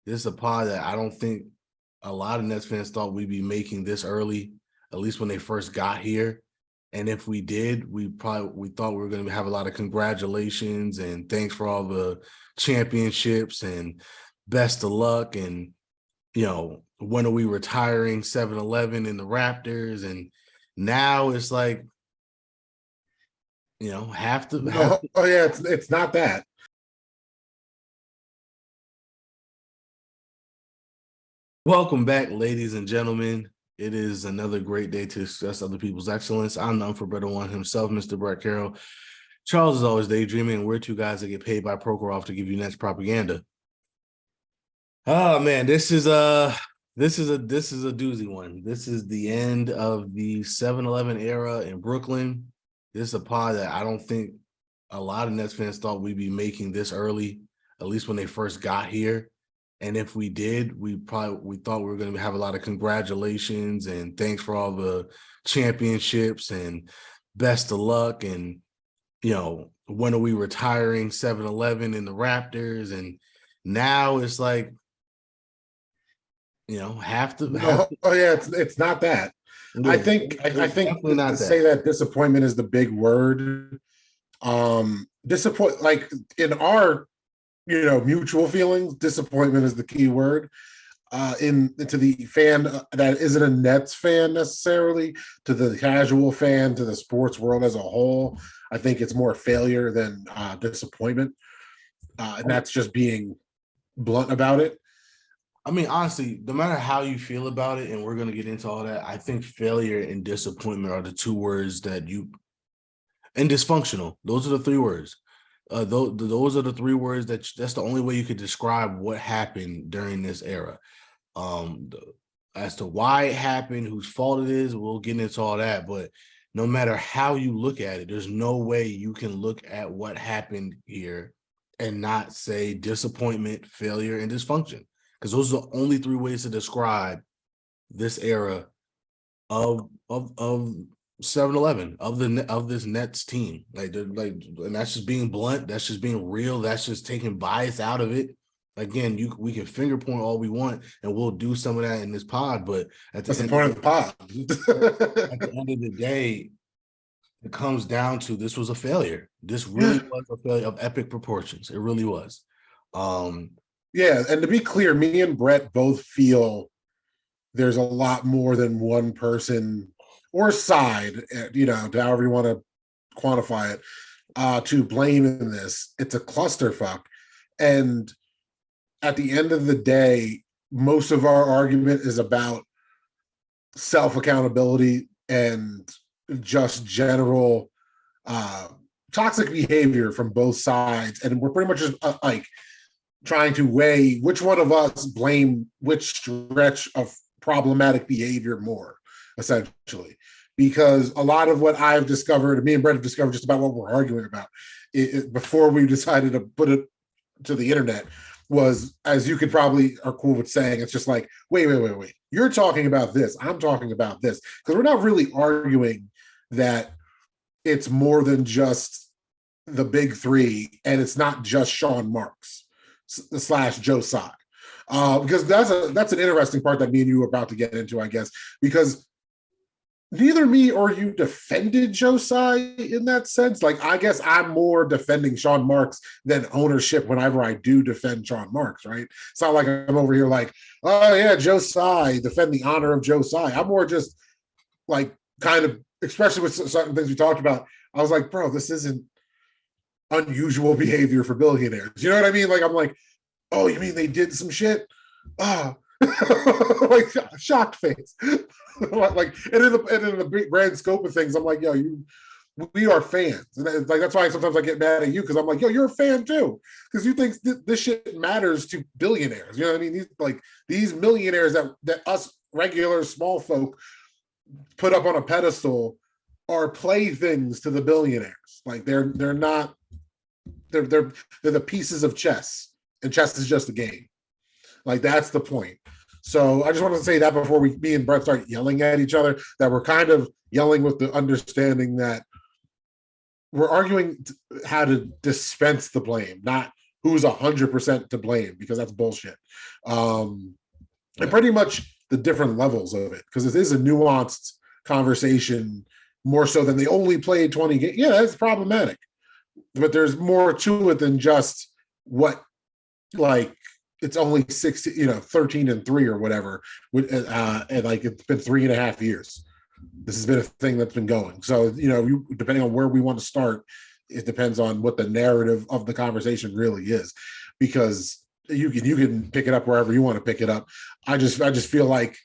This is a pod that I don't think a lot of Nets fans thought we'd be making this early, at least when they first got here. And if we did, we thought we were going to have a lot of congratulations and thanks for all the championships and best of luck. And, when are we retiring 7-Eleven in the Raptors? And now it's like, have to. Oh yeah, it's not that. Welcome back, ladies and gentlemen. It is another great day to discuss other people's excellence. I'm the unforgettable one himself, Mr. Brett Carroll. Charles is always daydreaming, and we're two guys that get paid by Prokhorov to give you Nets propaganda. Oh man, this is a doozy one. This is the end of the 7-Eleven era in Brooklyn. This is a pod that I don't think a lot of Nets fans thought we'd be making this early, at least when they first got here. And if we did, we thought we were going to have a lot of congratulations and thanks for all the championships and best of luck. And, when are we retiring 7-Eleven in the Raptors? And now it's like, have to. Oh yeah, it's not that. Yeah, I think to say that disappointment is the big word. Disappoint, like in our mutual feelings, disappointment is the key word. To the fan that isn't a Nets fan necessarily, to the casual fan, to the sports world as a whole, I think it's more failure than disappointment, and that's just being blunt about it. I mean, honestly, no matter how you feel about it, and we're going to get into all that, I think failure and disappointment are the two words and dysfunctional. Those are the three words. Those are the three words that's the only way you could describe what happened during this era. As to why it happened, whose fault it is, we'll get into all that. But no matter how you look at it, there's no way you can look at what happened here and not say disappointment, failure, and dysfunction. Because those are the only three ways to describe this era of 7-Eleven, of this Nets team. And that's just being blunt. That's just being real. That's just taking bias out of it. Again, we can finger point all we want, and we'll do some of that in this pod. But that's the point of the pod. At the end of the day, it comes down to this was a failure. This really was a failure of epic proportions. It really was. Yeah, and to be clear, me and Brett both feel there's a lot more than one person or side, to however you want to quantify it, to blame in this. It's a clusterfuck. And at the end of the day, most of our argument is about self-accountability and just general toxic behavior from both sides. And we're pretty much just trying to weigh which one of us blame which stretch of problematic behavior more, essentially. Because a lot of what I've discovered, me and Brett have discovered just about what we're arguing about before we decided to put it to the internet was, as you could probably are cool with saying, it's just like, wait. You're talking about this. I'm talking about this. Because we're not really arguing that it's more than just the big three, and it's not just Sean Marks / Joe Tsai. Because that's an interesting part that me and you are about to get into, I guess, because neither me or you defended Joe Tsai in that sense. Like, I guess I'm more defending Sean Marks than ownership whenever I do defend Sean Marks, right? It's not like I'm over here like, oh yeah, Joe Tsai, defend the honor of Joe Tsai. I'm more just like kind of, especially with certain things we talked about, I was like, bro, this isn't unusual behavior for billionaires. You know what I mean? Like, I'm like, oh, you mean they did some shit? Like shocked face. Like, and in the big grand scope of things, I'm like, yo, we are fans, and like that's why sometimes I get mad at you, because I'm like, yo, you're a fan too, because you think this shit matters to billionaires. You know what I mean? These millionaires that us regular small folk put up on a pedestal are playthings to the billionaires. Like they're not. They're the pieces of chess, and chess is just a game. Like, that's the point. So I just wanted to say that before me and Brett start yelling at each other, that we're kind of yelling with the understanding that we're arguing how to dispense the blame, not who's 100% to blame, because that's bullshit. And Yeah. pretty much the different levels of it, because it is a nuanced conversation more so than they only played 20 games. Yeah, that's problematic, but there's more to it than just what, like, it's only 16, 13-3 or whatever. And like, it's been 3.5 years. This has been a thing that's been going. So, depending on where we want to start, it depends on what the narrative of the conversation really is, because you can pick it up wherever you want to pick it up. I just feel like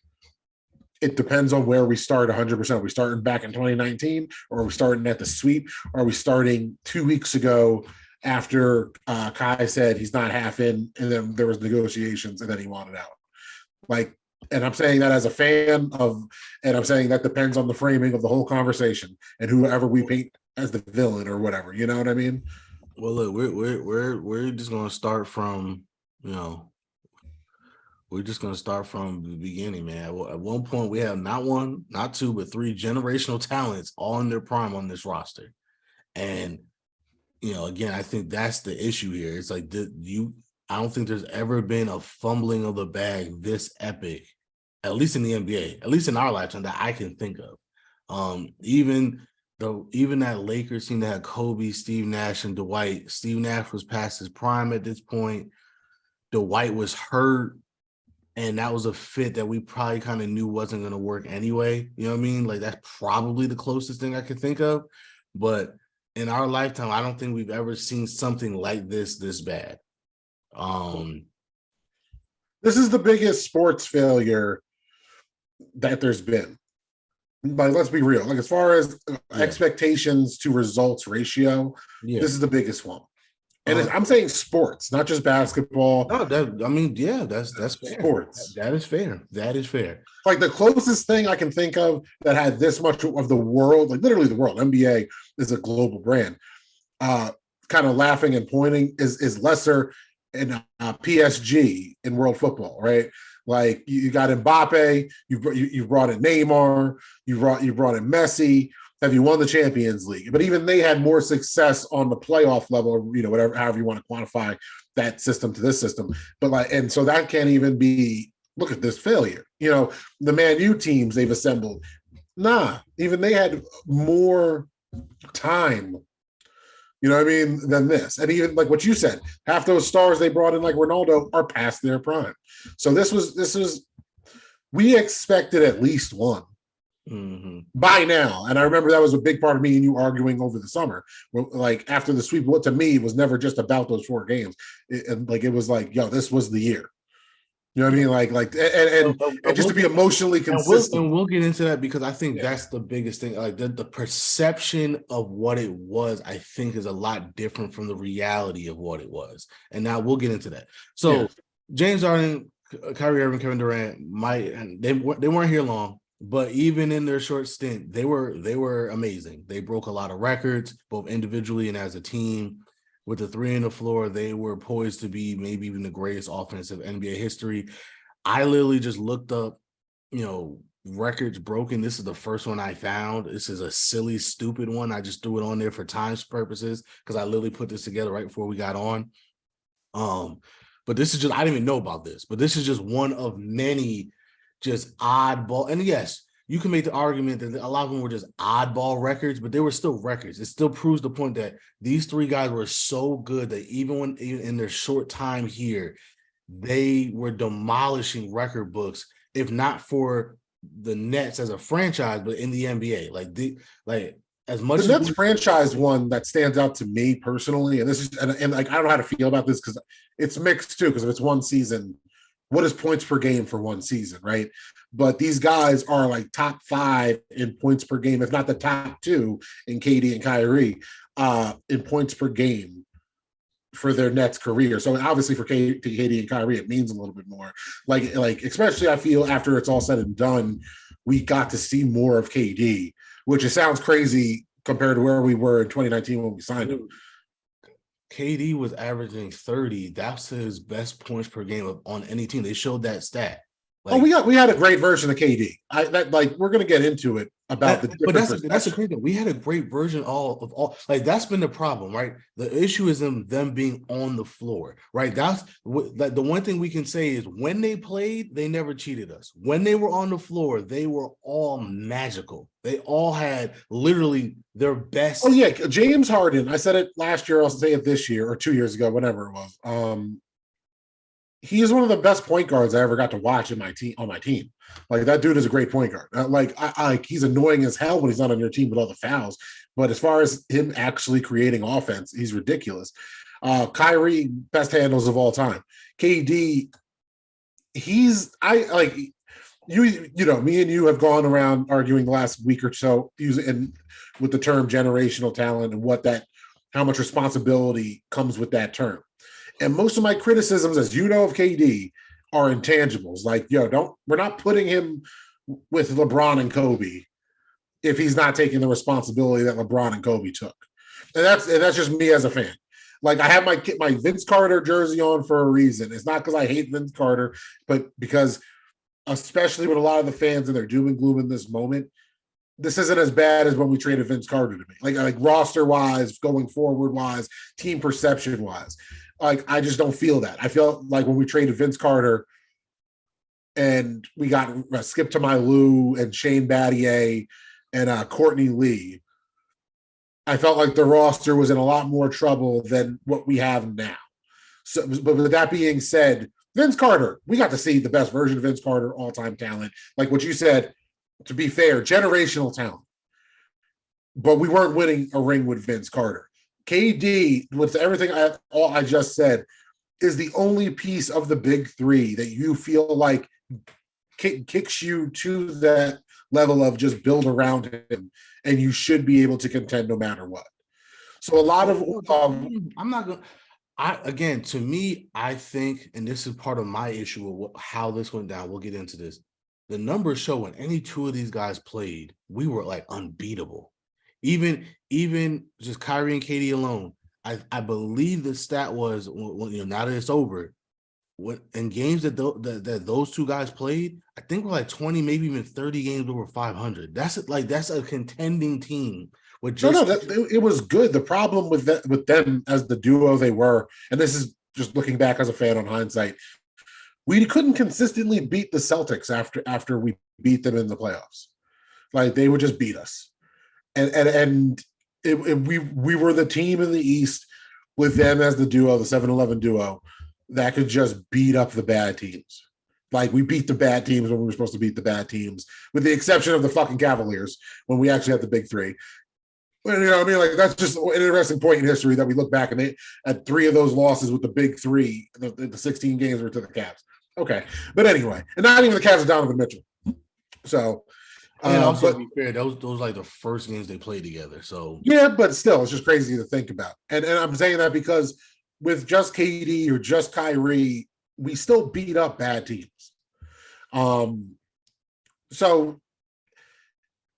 it depends on where we start 100%. Are we starting back in 2019, or are we starting at the sweep? Or are we starting 2 weeks ago after Kai said he's not half in, and then there was negotiations, and then he wanted out? Like, and I'm saying that as a fan of, and I'm saying that depends on the framing of the whole conversation and whoever we paint as the villain or whatever. You know what I mean? Well, look, we're just gonna start from, we're just gonna start from the beginning, man. At one point, we have not one, not two, but three generational talents all in their prime on this roster. And again, I think that's the issue here. It's like I don't think there's ever been a fumbling of the bag this epic, at least in the NBA, at least in our lifetime, that I can think of. Even that Lakers team that had Kobe, Steve Nash, and Dwight. Steve Nash was past his prime at this point. Dwight was hurt, and that was a fit that we probably kind of knew wasn't going to work anyway. You know what I mean? Like, that's probably the closest thing I could think of. But in our lifetime, I don't think we've ever seen something like this bad. This is the biggest sports failure that there's been. But let's be real. Like, as far as expectations to results ratio, this is the biggest one. And I'm saying sports, not just basketball. No, that's fair. Sports. That is fair. That is fair. Like, the closest thing I can think of that had this much of the world, like literally the world, NBA is a global brand, kind of laughing and pointing, is lesser in PSG in world football, right? Like, you got Mbappe, you brought in Neymar, you brought in Messi. Have you won the Champions League? But even they had more success on the playoff level, or whatever, however you want to quantify that system to this system. But like, and so that can't even be. Look at this failure. The Man U teams they've assembled. Nah, even they had more time. You know what I mean? Than this. And even like what you said, half those stars they brought in, like Ronaldo, are past their prime. So this was we expected at least one by now. And I remember that was a big part of me and you arguing over the summer. Like, after the sweep, what to me was never just about those 4 games. It was like, yo, this was the year. You know what I mean? Like, and just to be emotionally consistent. And we'll get into that, because I think that's the biggest thing. Like, the perception of what it was, I think, is a lot different from the reality of what it was. And now we'll get into that. So James Harden, Kyrie Irving, Kevin Durant, they weren't here long, but even in their short stint, they were amazing. They broke a lot of records, both individually and as a team. With the 3 on the floor, they were poised to be maybe even the greatest offense of NBA history. I literally just looked up, records broken. This is the first one I found. This is a silly, stupid one. I just threw it on there for times purposes, because I literally put this together right before we got on. But this is just, I didn't even know about this, but this is just one of many just oddball. And yes, you can make the argument that a lot of them were just oddball records, but they were still records. It still proves the point that these 3 guys were so good that even in their short time here, they were demolishing record books, if not for the Nets as a franchise, but in the NBA. As much the as Nets franchise one that stands out to me personally, and this is and like, I don't know how to feel about this, because it's mixed too, because if it's one season, what is points per game for one season, right? But these guys are like top 5 in points per game, if not the top 2 in KD and Kyrie in points per game for their Nets career. So obviously for KD and Kyrie, it means a little bit more. Like especially I feel after it's all said and done, we got to see more of KD, which it sounds crazy compared to where we were in 2019 when we signed him. KD was averaging 30. That's his best points per game on any team. They showed that stat. Oh, Like we had a great version of KD. We're gonna get into it about the but different that's a perception. great thing. We had a great version of all like that's been the problem, right? The issue is them being on the floor, right? That's like the one thing we can say is when they played, they never cheated us. When they were on the floor, they were all magical. They all had literally their Oh best. yeah, James Harden. I said it last year. I'll say it this year or 2 years ago, whatever it was. He is one of the best point guards I ever got to watch in my team on my team. Like that dude is a great point guard. He's annoying as hell when he's not on your team with all the fouls. But as far as him actually creating offense, he's ridiculous. Kyrie, best handles of all time. KD, he's I like you know, me and you have gone around arguing the last week or so using and with the term generational talent and what that how much responsibility comes with that term. And most of my criticisms, as you know, of KD are intangibles. Like, we're not putting him with LeBron and Kobe if he's not taking the responsibility that LeBron and Kobe took. And that's just me as a fan. Like I have my Vince Carter jersey on for a reason. It's not because I hate Vince Carter, but because especially with a lot of the fans and their doom and gloom in this moment, this isn't as bad as when we traded Vince Carter to me. Like roster wise, going forward wise, team perception wise. Like I just don't feel that. I feel like when we traded Vince Carter and we got Skip to My Lou and Shane Battier and Courtney Lee, I felt like the roster was in a lot more trouble than what we have now. So, but with that being said, Vince Carter, we got to see the best version of Vince Carter, all-time talent. Like what you said, to be fair, generational talent. But we weren't winning a ring with Vince Carter. KD, with everything I just said, is the only piece of the big three that you feel like kicks you to that level of just build around him, and you should be able to contend no matter what. So a lot of I'm not gonna. Again, to me, I think, and this is part of my issue with how this went down. We'll get into this. The numbers show when any two of these guys played, we were like unbeatable. Even just Kyrie and KD alone, I believe the stat was when now that it's over, when in games that those two guys played, I think we're like 20, maybe even 30 games over 500. That's a contending team with just it was good. The problem with them as the duo they were, and this is just looking back as a fan on hindsight, we couldn't consistently beat the Celtics after we beat them in the playoffs. Like they would just beat us, we were the team in the East with them as the duo, the 7-11 duo that could just beat up the bad teams. Like we beat the bad teams when we were supposed to beat the bad teams, with the exception of the fucking Cavaliers when we actually had the big three. You know what I mean? Like that's just an interesting point in history that we look back and they had three of those losses with the big three. The 16 games were to the Cavs. Okay, but anyway, and not even the Cavs of Donovan Mitchell. So, and also to be fair, those like the first games they played together. So yeah, but still, it's just crazy to think about. And I'm saying that because with just KD or just Kyrie, we still beat up bad teams. So,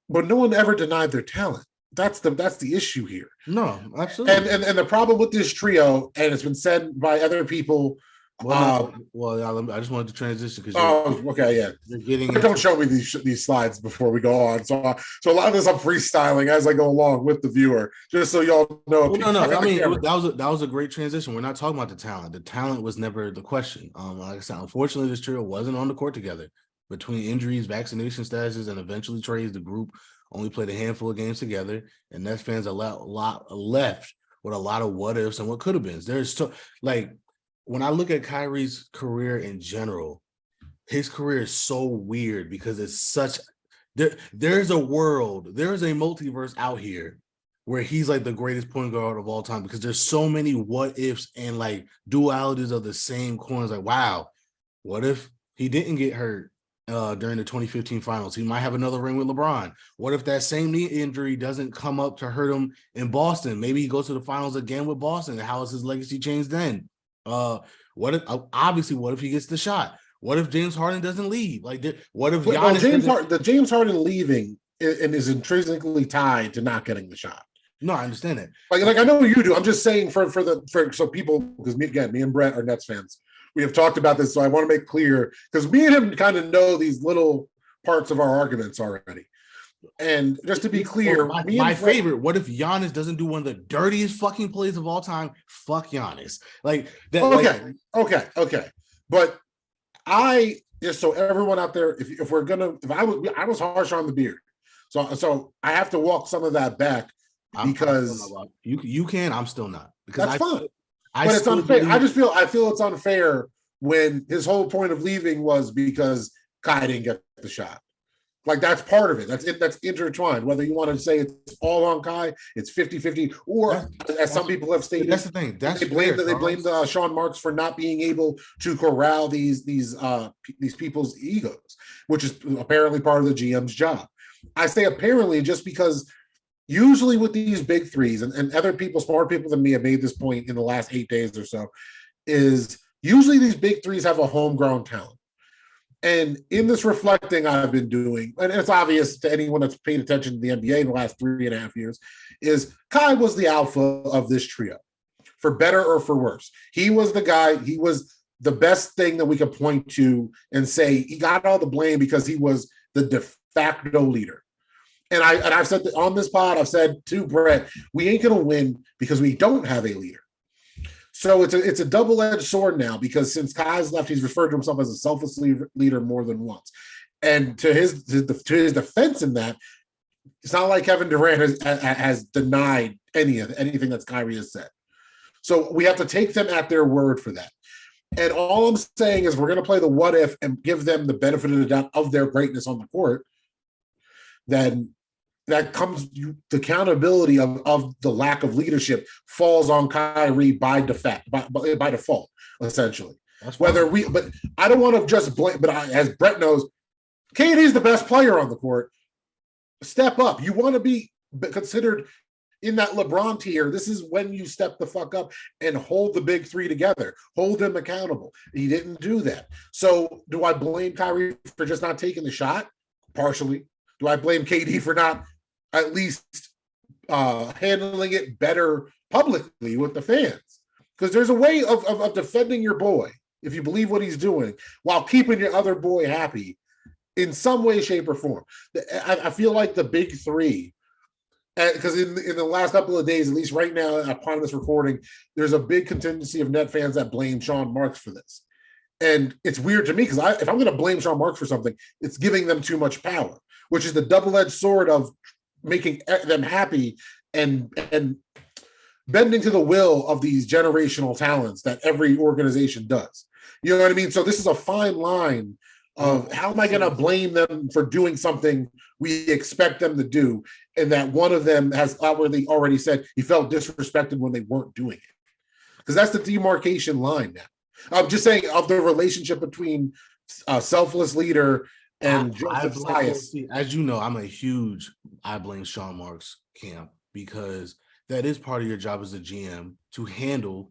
but no one ever denied their talent. That's the issue here. No, absolutely. And the problem with this trio, and it's been said by other people. I just wanted to transition because okay, yeah. You're getting don't show me these slides before we go on. So a lot of this I'm freestyling as I go along with the viewer, just so y'all know. No. I mean, that was a great transition. We're not talking about the talent. The talent was never the question. Like I said, unfortunately, this trio wasn't on the court together. Between injuries, vaccination statuses, and eventually trades, the group only played a handful of games together, and Nets fans a lot left with a lot of what ifs and what could have been. There's when I look at Kyrie's career in general, his career is so weird because it's such there's a multiverse out here where he's like the greatest point guard of all time because there's so many what ifs and like dualities of the same coins. Like, wow, what if he didn't get hurt during the 2015 finals? He might have another ring with LeBron. What if that same knee injury doesn't come up to hurt him in Boston? Maybe he goes to the finals again with Boston. How is his legacy changed then? What if he gets the shot? What if James Harden doesn't leave? Like, what if James Harden leaving is intrinsically tied to not getting the shot? No, I understand that. Like I know you do. I'm just saying for so people, because me and Brett are Nets fans. we have talked about this, so I want to make clear because me and him kind of know these little parts of our arguments already. And just to be clear, my favorite, what if Giannis doesn't do one of the dirtiest fucking plays of all time? Fuck Giannis. Like that. Okay. But I just so everyone out there, if we're gonna, if I was harsh on the beard, so I have to walk some of that back because you can, I'm still not because that's fine. But it's unfair. I feel it's unfair when his whole point of leaving was because Kai didn't get the shot. Like that's part of it. That's intertwined. Whether you want to say it's all on Kai, it's 50-50, or as some people have stated, that's the thing. They blamed Sean Marks for not being able to corral these people's egos, which is apparently part of the GM's job. I say apparently just because usually with these big threes, and other people, smart people than me, have made this point in the last 8 days or so, is usually these big threes have a homegrown talent. And in this reflecting I've been doing, and it's obvious to anyone that's paid attention to the NBA in the last 3.5 years, is Kai was the alpha of this trio, for better or for worse. He was the guy, he was the best thing that we could point to and say he got all the blame because he was the de facto leader. And I've said that on this pod, I've said to Brett, we ain't going to win because we don't have a leader. So it's a double-edged sword now because since Kai's left, he's referred to himself as a selfless leader more than once. And to his defense in that, it's not like Kevin Durant has denied anything that Kyrie has said. So we have to take them at their word for that. And all I'm saying is we're going to play the what if and give them the benefit of the doubt of their greatness on the court. Then that comes, the accountability of the lack of leadership falls on Kyrie by default, essentially. But I don't want to just blame, but as Brett knows, KD is the best player on the court. Step up. You want to be considered in that LeBron tier. This is when you step the fuck up and hold the big three together. Hold them accountable. He didn't do that. So do I blame Kyrie for just not taking the shot? Partially. Do I blame KD for not at least handling it better publicly with the fans? Because there's a way of defending your boy, if you believe what he's doing, while keeping your other boy happy in some way, shape, or form. I feel like the big three, because in the last couple of days, at least right now, upon this recording, there's a big contingency of net fans that blame Sean Marks for this. And it's weird to me because if I'm going to blame Sean Marks for something, it's giving them too much power, which is the double-edged sword of making them happy and bending to the will of these generational talents that every organization does. You know what I mean? So this is a fine line of how am I going to blame them for doing something we expect them to do, and that one of them has outwardly already said he felt disrespected when they weren't doing it. Because that's the demarcation line now. I'm just saying of the relationship between a selfless leader and Joseph Sias. As you know, I blame Sean Marks camp because that is part of your job as a GM to handle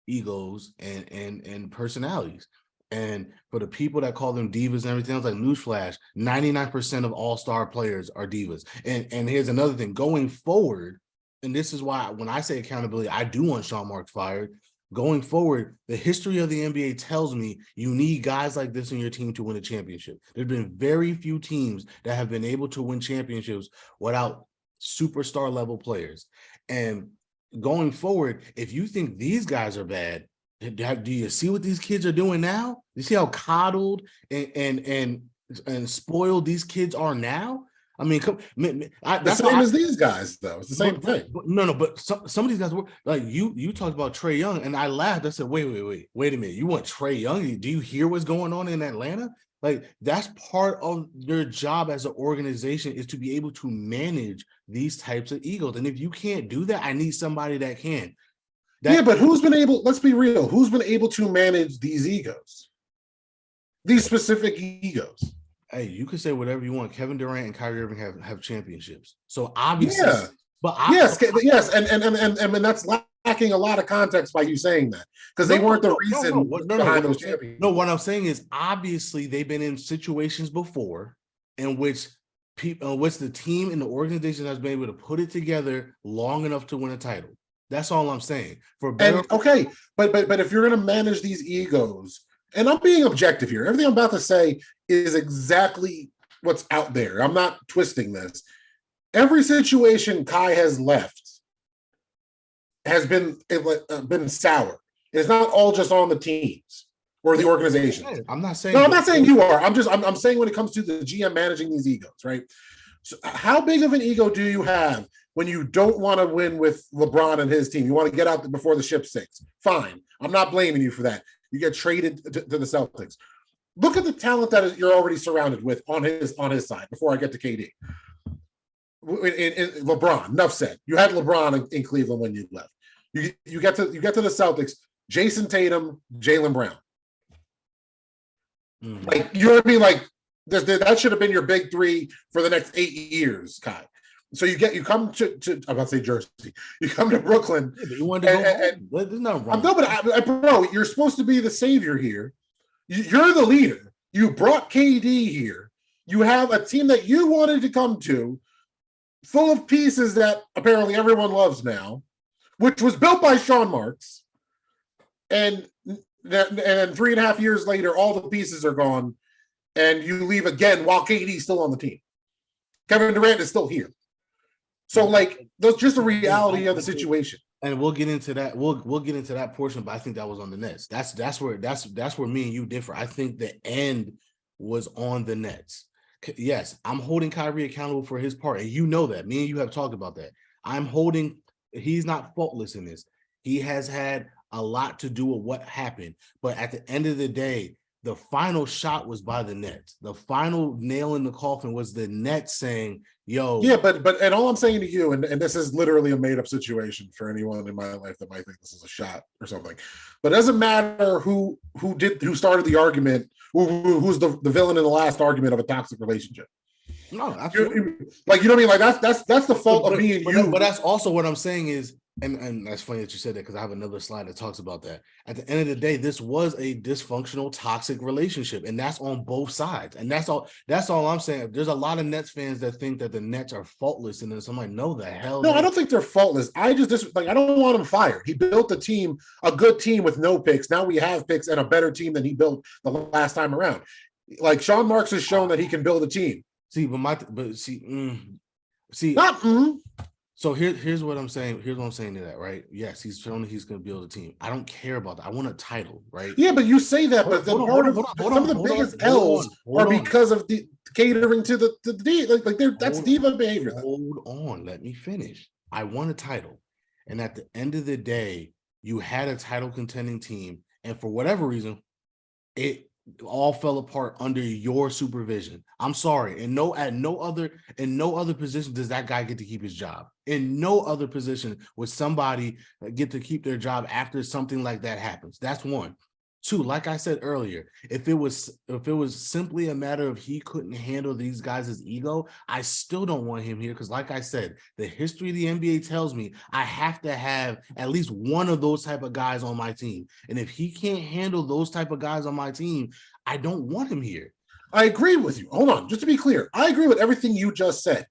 egos and personalities. And for the people that call them divas and everything else, like newsflash, 99% of all-star players are divas. And here's another thing, going forward, and this is why when I say accountability, I do want Sean Marks fired. Going forward, the history of the NBA tells me you need guys like this in your team to win a championship. There's been very few teams that have been able to win championships without superstar level players. And going forward, if you think these guys are bad, do you see what these kids are doing now? You see how coddled and spoiled these kids are now? I mean, the same as these guys, though. It's the same thing. But some of these guys were like you talked about Trae Young, and I laughed. I said, wait a minute. You want Trae Young? Do you hear what's going on in Atlanta? Like, that's part of your job as an organization, is to be able to manage these types of egos. And if you can't do that, I need somebody that can. But who's been able, let's be real, who's been able to manage these egos? These specific egos. Hey, you can say whatever you want. Kevin Durant and Kyrie Irving have championships. So obviously, yes, and that's lacking a lot of context by you saying that, because they weren't the reason behind those championships. No, what I'm saying is obviously they've been in situations before in which the team and the organization has been able to put it together long enough to win a title. That's all I'm saying. But if you're going to manage these egos, and I'm being objective here. Everything I'm about to say is exactly what's out there. I'm not twisting this. Every situation Kai has left has been sour. It's not all just on the teams or the organizations. I'm not saying. No, I'm not saying you are. I'm saying when it comes to the GM managing these egos, right? So how big of an ego do you have when you don't want to win with LeBron and his team? You want to get out before the ship sinks. Fine. I'm not blaming you for that. You get traded to the Celtics. Look at the talent that you're already surrounded with on his side before I get to KD. In LeBron, enough said. You had LeBron in Cleveland when you left. You get to the Celtics, Jason Tatum, Jaylen Brown. Mm-hmm. Like, you know what I mean? Like, that should have been your big three for the next 8 years, Kai. So you come to I'm about to say Jersey. You come to Brooklyn. Yeah, but you wanted to go. There's nothing wrong. No, but bro, you're supposed to be the savior here. You're the leader. You brought KD here. You have a team that you wanted to come to, full of pieces that apparently everyone loves now, which was built by Sean Marks. And then 3.5 years later, all the pieces are gone, and you leave again while KD's still on the team. Kevin Durant is still here. So, like, that's just the reality of the situation. And we'll get into that. We'll get into that portion, but I think that was on the Nets. That's where me and you differ. I think the end was on the Nets. Yes, I'm holding Kyrie accountable for his part, and you know that. Me and you have talked about that. He's not faultless in this. He has had a lot to do with what happened, but at the end of the day, the final shot was by the Nets. The final nail in the coffin was the Nets saying, yo. Yeah, but and all I'm saying to you, and this is literally a made-up situation for anyone in my life that might think this is a shot or something, but it doesn't matter who started the argument, who's the villain in the last argument of a toxic relationship. No, absolutely. Like, you know what I mean? Like, that's the fault of being you. But that's also what I'm saying is, and that's funny that you said that, because I have another slide that talks about that. At the end of the day, this was a dysfunctional, toxic relationship, and that's on both sides. And that's all I'm saying. There's a lot of Nets fans that think that the Nets are faultless, and then somebody, no, the hell. No, I don't think they're faultless. I don't want him fired. He built a good team with no picks. Now we have picks and a better team than he built the last time around. Like, Sean Marks has shown that he can build a team. See, So here's what I'm saying. Here's what I'm saying to that, right? Yes, he's shown that he's going to build a team. I don't care about that. I want a title, right? Yeah, but you say that, but some of the biggest L's are because of the catering to the D. That's diva behavior. Hold on, let me finish. I want a title, and at the end of the day, you had a title contending team, and for whatever reason, it all fell apart under your supervision. I'm sorry. In no other position does that guy get to keep his job. In no other position would somebody get to keep their job after something like that happens. That's one. Two, like I said earlier, if it was simply a matter of he couldn't handle these guys' ego, I still don't want him here, because like I said, the history of the NBA tells me I have to have at least one of those type of guys on my team. And if he can't handle those type of guys on my team, I don't want him here. I agree with you. Hold on, just to be clear, I agree with everything you just said.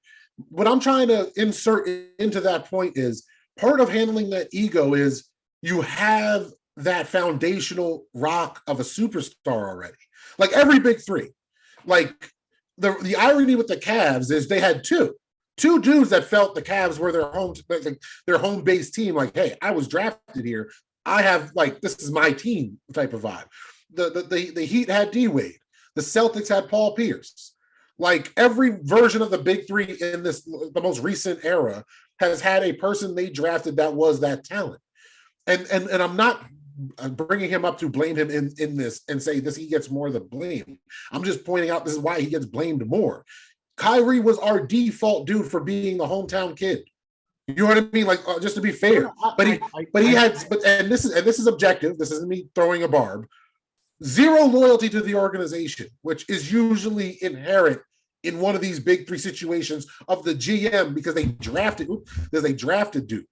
What I'm trying to insert into that point is part of handling that ego is you have that foundational rock of a superstar already. Like every big three. Like the irony with the Cavs is they had two dudes that felt the Cavs were their home base team. Like, hey, I was drafted here. I have, like, this is my team type of vibe. The Heat had D-Wade. The Celtics had Paul Pierce. Like, every version of the big three in the most recent era has had a person they drafted that was that talent. And I'm not bringing him up to blame him in this and say this, he gets more of the blame. I'm just pointing out this is why he gets blamed more. Kyrie was our default dude for being the hometown kid. You know what I mean? Like, just to be fair, and this is objective. This isn't me throwing a barb. Zero loyalty to the organization, which is usually inherent in one of these big three situations of the GM, because there's a drafted dude.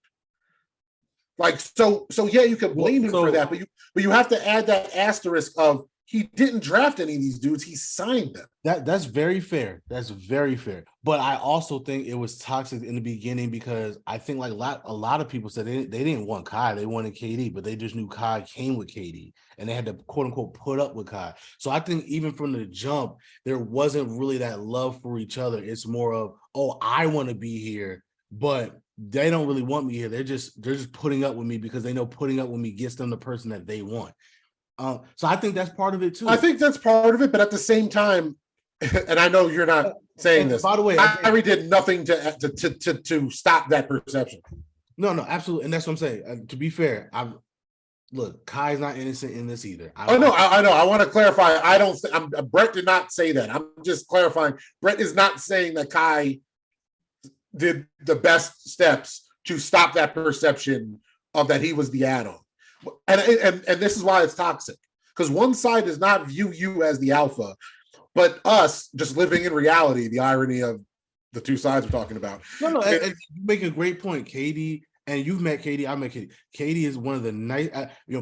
Like, so yeah, you can blame him for that, but you have to add that asterisk of he didn't draft any of these dudes, he signed them. That's very fair. That's very fair. But I also think it was toxic in the beginning because I think like a lot of people said they didn't want Kai, they wanted KD, but they just knew Kai came with KD and they had to quote unquote put up with Kai. So I think even from the jump, there wasn't really that love for each other. It's more of, oh, I want to be here, but they don't really want me here. They're just putting up with me because they know putting up with me gets them the person that they want. So I think that's part of it too. I think that's part of it, but at the same time, and I know you're not saying this. By the way, Kyrie did nothing to stop that perception. No, absolutely, and that's what I'm saying. To be fair, look, Kai's not innocent in this either. I know. I want to clarify. I don't. Brett did not say that. I'm just clarifying. Brett is not saying that Kai did the best steps to stop that perception of that he was the add-on, and this is why it's toxic, because one side does not view you as the alpha. But us just living in reality, the irony of the two sides we're talking about. No, and you make a great point, Katie. And you've met Katie. I met Katie. Katie is one of the nice.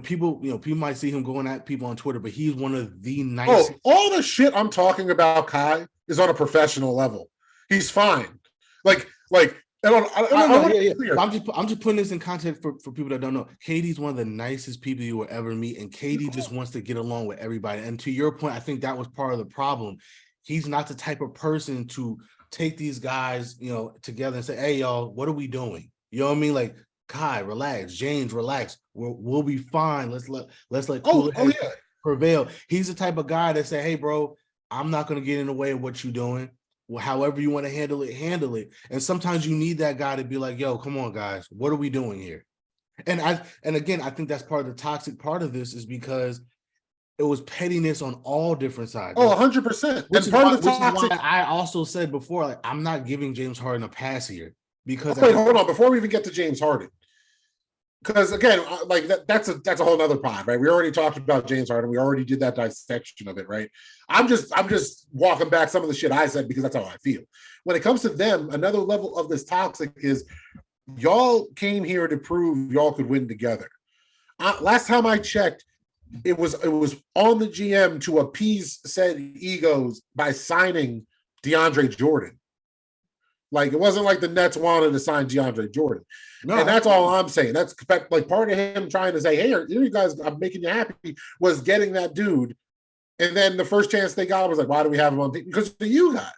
People might see him going at people on Twitter, but he's one of the nicest. Oh, all the shit I'm talking about, Kai, is on a professional level. He's fine. I'm just putting this in context for people that don't know. Katie's one of the nicest people you will ever meet, and Katie just wants to get along with everybody. And to your point, I think that was part of the problem. He's not the type of person to take these guys, together and say, "Hey, y'all, what are we doing?" You know what I mean? Like, Kai, relax. James, relax. We'll be fine. Let's let cooler heads prevail. He's the type of guy that say, "Hey, bro, I'm not going to get in the way of what you're doing. Well, however you want to handle it. And sometimes you need that guy to be like, yo, come on, guys, what are we doing here? And again, I think that's part of the toxic part of this is because it was pettiness on all different sides. Oh, 100%. And part of the toxic. I also said before, like, I'm not giving James Harden a pass here because. Wait, hold on. Before we even get to James Harden, because again, like that's a whole nother pod, right? We already talked about James Harden. We already did that dissection of it, right? I'm just walking back some of the shit I said because that's how I feel. When it comes to them, another level of this toxic is y'all came here to prove y'all could win together. Last time I checked, it was on the GM to appease said egos by signing DeAndre Jordan. Like, it wasn't like the Nets wanted to sign DeAndre Jordan. No, and that's all I'm saying. That's like part of him trying to say, hey, you guys, I'm making you happy, was getting that dude. And then the first chance they got was like, why do we have him on team? Because of you guys.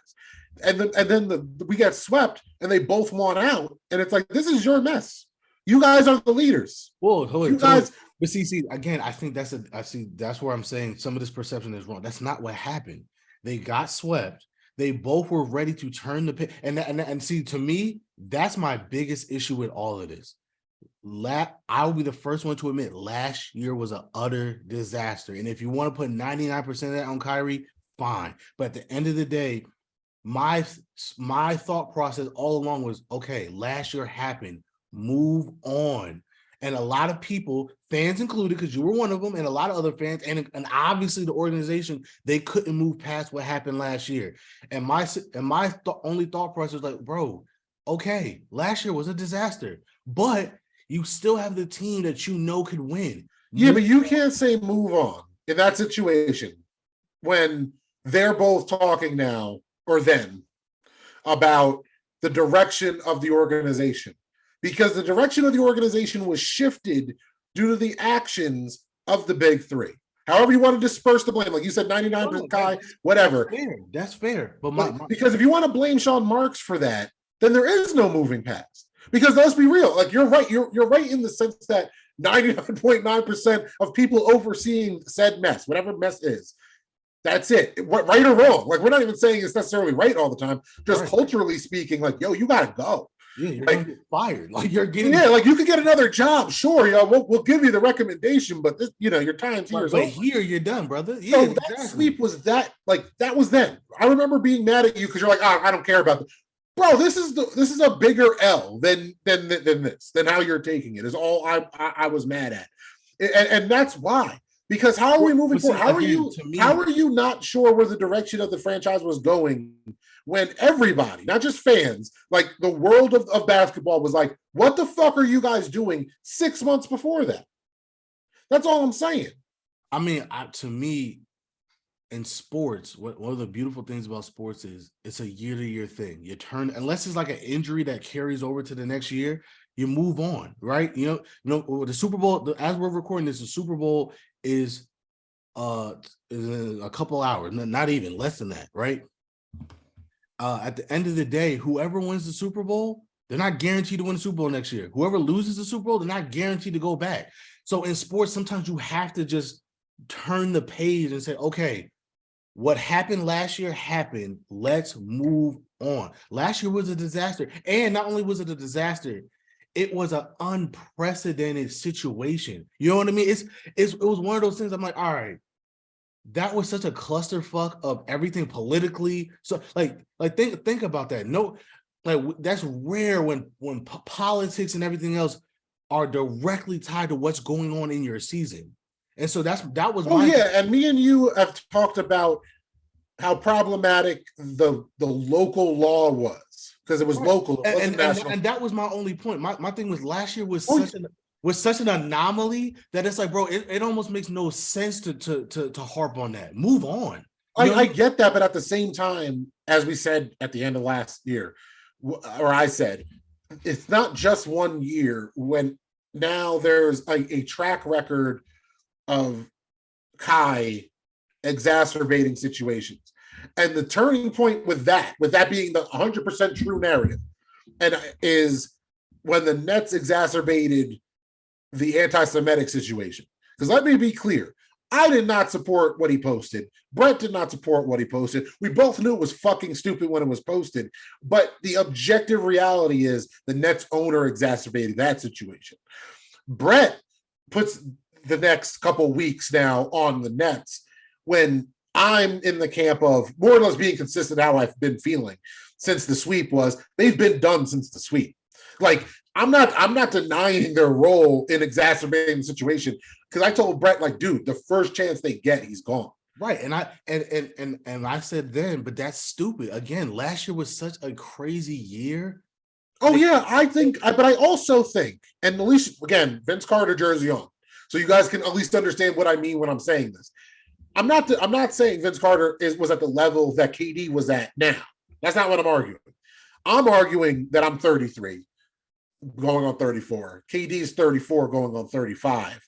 And then we get swept and they both won out. And it's like, this is your mess. You guys are the leaders. Whoa, you guys. But see, again, I think that's where I'm saying some of this perception is wrong. That's not what happened. They got swept. They both were ready to turn the pit. And see, to me, that's my biggest issue with all of this. I will be the first one to admit last year was an utter disaster. And if you want to put 99% of that on Kyrie, fine. But at the end of the day, my thought process all along was, okay, last year happened. Move on. And a lot of people, fans included, because you were one of them, and a lot of other fans, and obviously the organization, they couldn't move past what happened last year. And my only thought process was like, bro, okay, last year was a disaster, but you still have the team that you know could win. Yeah, but you can't say move on in that situation when they're both talking now or then about the direction of the organization. Because the direction of the organization was shifted due to the actions of the big three. However you want to disperse the blame, like you said, 99% Kai, whatever. That's fair. But because if you want to blame Sean Marks for that, then there is no moving past. Because let's be real, like you're right. You're right in the sense that 99.9% of people overseeing said mess, whatever mess is, that's it. Right or wrong. Like, we're not even saying it's necessarily right all the time. Just culturally speaking, like, yo, you gotta go. Yeah, you're gonna get fired. Like, you're getting like you could get another job. Sure, we'll give you the recommendation, but this, your time's here. But here you're done, brother. Yeah, so exactly. That sweep was that was then. I remember being mad at you because you're like, I don't care about this. Bro, this is a bigger L than how you're taking it. Is all I was mad at, and that's why. Because how are we moving forward? How are you not sure where the direction of the franchise was going when everybody, not just fans, like the world of basketball was like, what the fuck are you guys doing 6 months before that? That's all I'm saying. I mean, to me, in sports, one of the beautiful things about sports is it's a year-to-year thing. You turn, unless it's like an injury that carries over to the next year, you move on, right? The Super Bowl, as we're recording this, the Super Bowl is in a couple hours, not even less than that, right? At the end of the day, whoever wins the Super Bowl, they're not guaranteed to win the Super Bowl next year. Whoever loses the Super Bowl, they're not guaranteed to go back. So in sports, sometimes you have to just turn the page and say, okay, what happened last year happened. Let's move on. Last year was a disaster. And not only was it a disaster, it was an unprecedented situation. You know what I mean? It was one of those things. I'm like, all right, that was such a clusterfuck of everything politically. So think about that. No, that's rare when politics and everything else are directly tied to what's going on in your season. And so that was and me and you have talked about how problematic the local law was, because it was local, it wasn't national. And that was my only point. My thing was last year was such an anomaly that it's like, bro, it almost makes no sense to harp on that. Move on. I get that, but at the same time, as we said at the end of last year, or I said, it's not just 1 year when now there's a track record of Kai exacerbating situations. And the turning point with that being the 100% true narrative, and is when the Nets exacerbated the anti-Semitic situation. Because let me be clear, I did not support what he posted. Brett did not support what he posted. We both knew it was fucking stupid when it was posted. But the objective reality is the Nets owner exacerbated that situation. Brett puts the next couple weeks now on the Nets, when I'm in the camp of more or less being consistent how I've been feeling since the sweep was they've been done since the sweep. Like, I'm not denying their role in exacerbating the situation, because I told Brett, like, dude, the first chance they get, he's gone. Right. And I said then, but that's stupid. Again, last year was such a crazy year. Oh, yeah, but I also think, and at least, again, Vince Carter jersey on, so you guys can at least understand what I mean when I'm saying this. I'm not saying Vince Carter was at the level that KD was at now. That's not what I'm arguing. I'm arguing that I'm 33, going on 34. KD is 34, going on 35.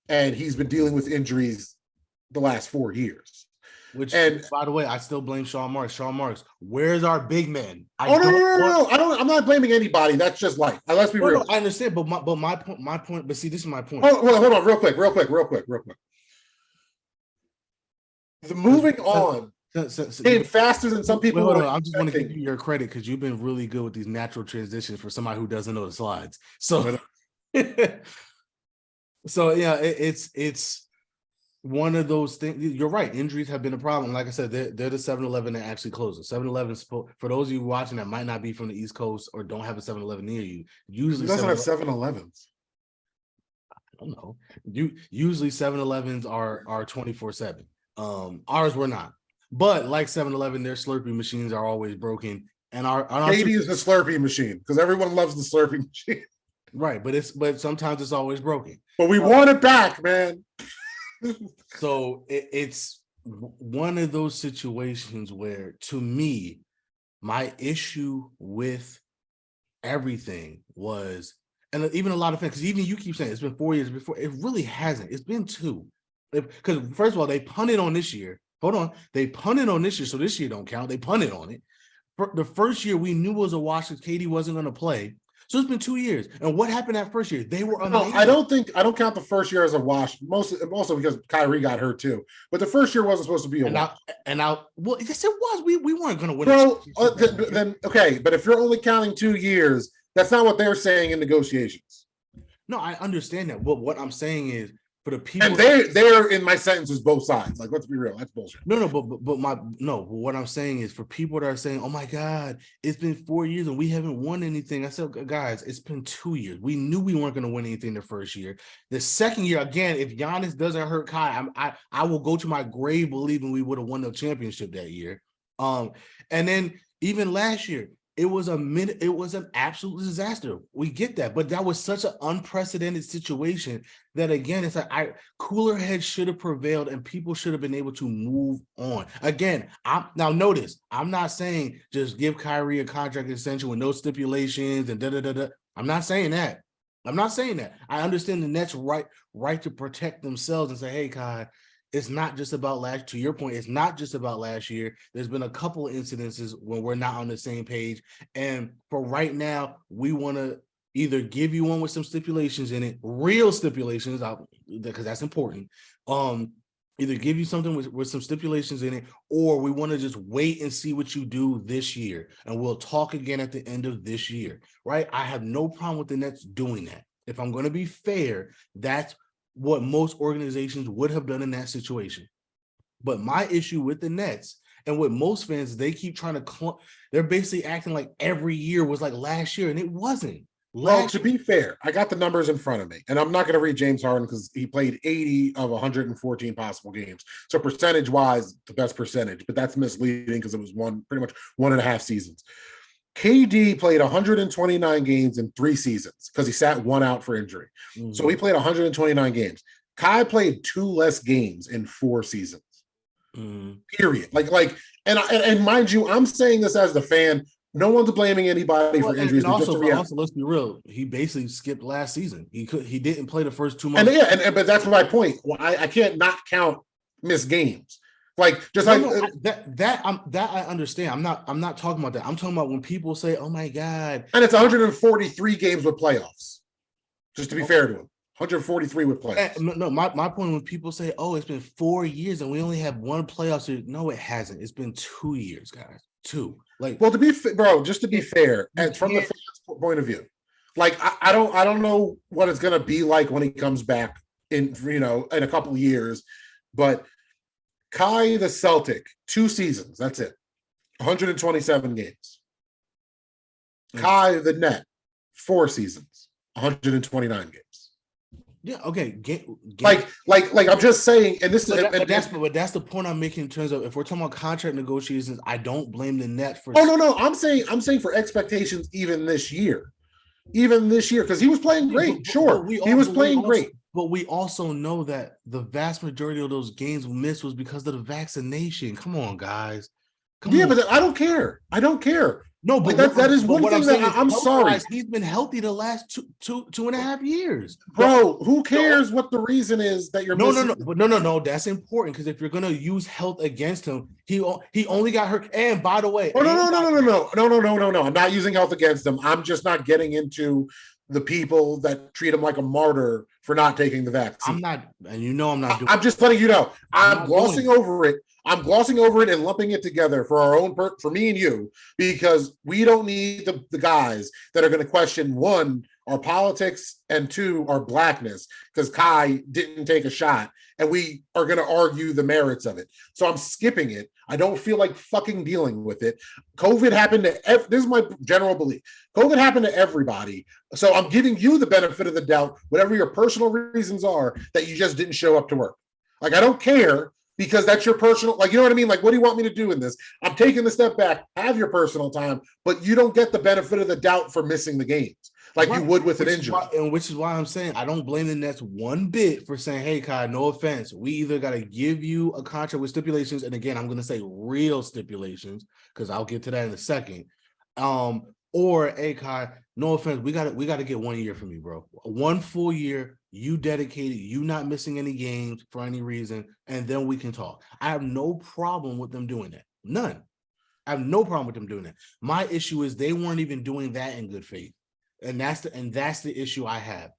And he's been dealing with injuries the last 4 years. And by the way, I still blame Sean Marks. Sean Marks, where's our big man? No. I'm not blaming anybody. That's just life. Let's be real. I understand, but my point. But see, this is my point. Hold on, real quick. The moving on came faster than some people. Hold on, I just want to give you your credit, because you've been really good with these natural transitions for somebody who doesn't know the slides. So, so yeah, it's one of those things. You're right. Injuries have been a problem. Like I said, they're the 7-Eleven that actually closes. 7-Eleven, for those of you watching that might not be from the East Coast or don't have a 7-Eleven near you, usually it doesn't have 7-Elevens. I don't know. Usually 7-Elevens are 24/7. Ours were not. But like 7-Eleven, their Slurpee machines are always broken. And our Katie is the Slurpee machine, because everyone loves the Slurpee machine. Right, but sometimes it's always broken. But we want it back, man. So it's one of those situations where, to me, my issue with everything was, and even a lot of fans, because even you keep saying it's been 4 years before, it really hasn't. It's been 2. Because first of all, they punted on this year. Hold on, they punted on this year, so this year don't count. They punted on it. For the first year, we knew it was a wash because Katie wasn't going to play. So it's been 2 years. And what happened that first year? They were amazing. No, I don't count the first year as a wash. Also because Kyrie got hurt too. But the first year wasn't supposed to be a wash. Well, yes, it was. We weren't going to win. Bro, then okay. But if you're only counting 2 years, that's not what they're saying in negotiations. No, I understand that. But what I'm saying is, for the people, and they're in my sentences both sides. Like, let's be real, that's bullshit. But what I'm saying is, for people that are saying, "Oh my God, it's been 4 years and we haven't won anything," I said, guys, it's been 2 years. We knew we weren't going to win anything the first year. The second year, again, if Giannis doesn't hurt Kai, I will go to my grave believing we would have won the championship that year. And then even last year, It was an absolute disaster. We get that, but that was such an unprecedented situation that again, it's like cooler heads should have prevailed and people should have been able to move on. Again, now notice, I'm not saying just give Kyrie a contract extension with no stipulations and da. I'm not saying that. I'm not saying that. I understand the Nets right to protect themselves and say, hey, Kai, it's not just about to your point, it's not just about last year. There's been a couple of incidences when we're not on the same page. And for right now, we want to either give you one with some stipulations in it, real stipulations, because that's important. Either give you something with some stipulations in it, or we want to just wait and see what you do this year. And we'll talk again at the end of this year, right? I have no problem with the Nets doing that. If I'm going to be fair, that's what most organizations would have done in that situation. But my issue with the Nets and with most fans, they keep trying to they're basically acting like every year was like last year, and it wasn't. Well, to be fair, I got the numbers in front of me, and I'm not going to read James Harden because he played 80 of 114 possible games. So percentage-wise, the best percentage, but that's misleading because it was pretty much 1.5 seasons. KD played 129 games in 3 seasons because he sat one out for injury. Mm-hmm. So he played 129 games. Kai played 2 less games in 4 seasons. Mm-hmm. Period. And mind you, I'm saying this as the fan. No one's blaming anybody for injuries. And also, let's be real. He basically skipped last season. He didn't play the first 2 months. But that's my point. Well, I can't not count missed games. I understand. I'm not talking about that. I'm talking about when people say, "Oh my God," and it's 143 games with playoffs. Just to be fair to him, 143 with playoffs. No, my point when people say, "Oh, it's been 4 years and we only have 1 playoff series," no, it hasn't. It's been 2 years, guys. 2. Just to be fair, and from the fans' point of view, I don't know what it's gonna be like when he comes back in a couple of years, but Kai the Celtic, 2 seasons, that's it, 127 games. Mm-hmm. Kai the Net, 4 seasons, 129 games. Yeah, okay. I'm just saying, and this but that's the point I'm making in terms of if we're talking about contract negotiations, I don't blame the Net for. Oh no, I'm saying for expectations even this year, because he was playing great. He was playing great. But we also know that the vast majority of those games missed was because of the vaccination. Come on, guys. But I don't care. No, but that is one thing that I'm sorry. He's been healthy the last 2.5 years. Bro, who cares what the reason is that you're missing? No. That's important because if you're gonna use health against him, he only got hurt. And by the way, no. I'm not using health against him. I'm just not getting into the people that treat him like a martyr for not taking the vaccine. I'm not, and I'm not doing. I'm just letting you know. I'm glossing over it. I'm glossing over it and lumping it together for our own, for me and you, because we don't need the guys that are going to question, 1, our politics, and 2, our blackness, because Kai didn't take a shot, and we are going to argue the merits of it. So I'm skipping it. I don't feel like fucking dealing with it. COVID happened to this is my general belief. COVID happened to everybody. So I'm giving you the benefit of the doubt, whatever your personal reasons are, that you just didn't show up to work. I don't care. Because that's your personal, you know what I mean? What do you want me to do in this? I'm taking the step back, have your personal time, but you don't get the benefit of the doubt for missing the games you would with an injury. Which is why I'm saying I don't blame the Nets one bit for saying, hey, Kai, no offense. We either got to give you a contract with stipulations, and again, I'm going to say real stipulations, because I'll get to that in a second. Or, hey, Kai, no offense, we got to get 1 year from you, bro. 1 full year. You dedicated, you not missing any games for any reason, and then we can talk. I have no problem with them doing that. None. I have no problem with them doing that. My issue is they weren't even doing that in good faith. And that's the issue I have.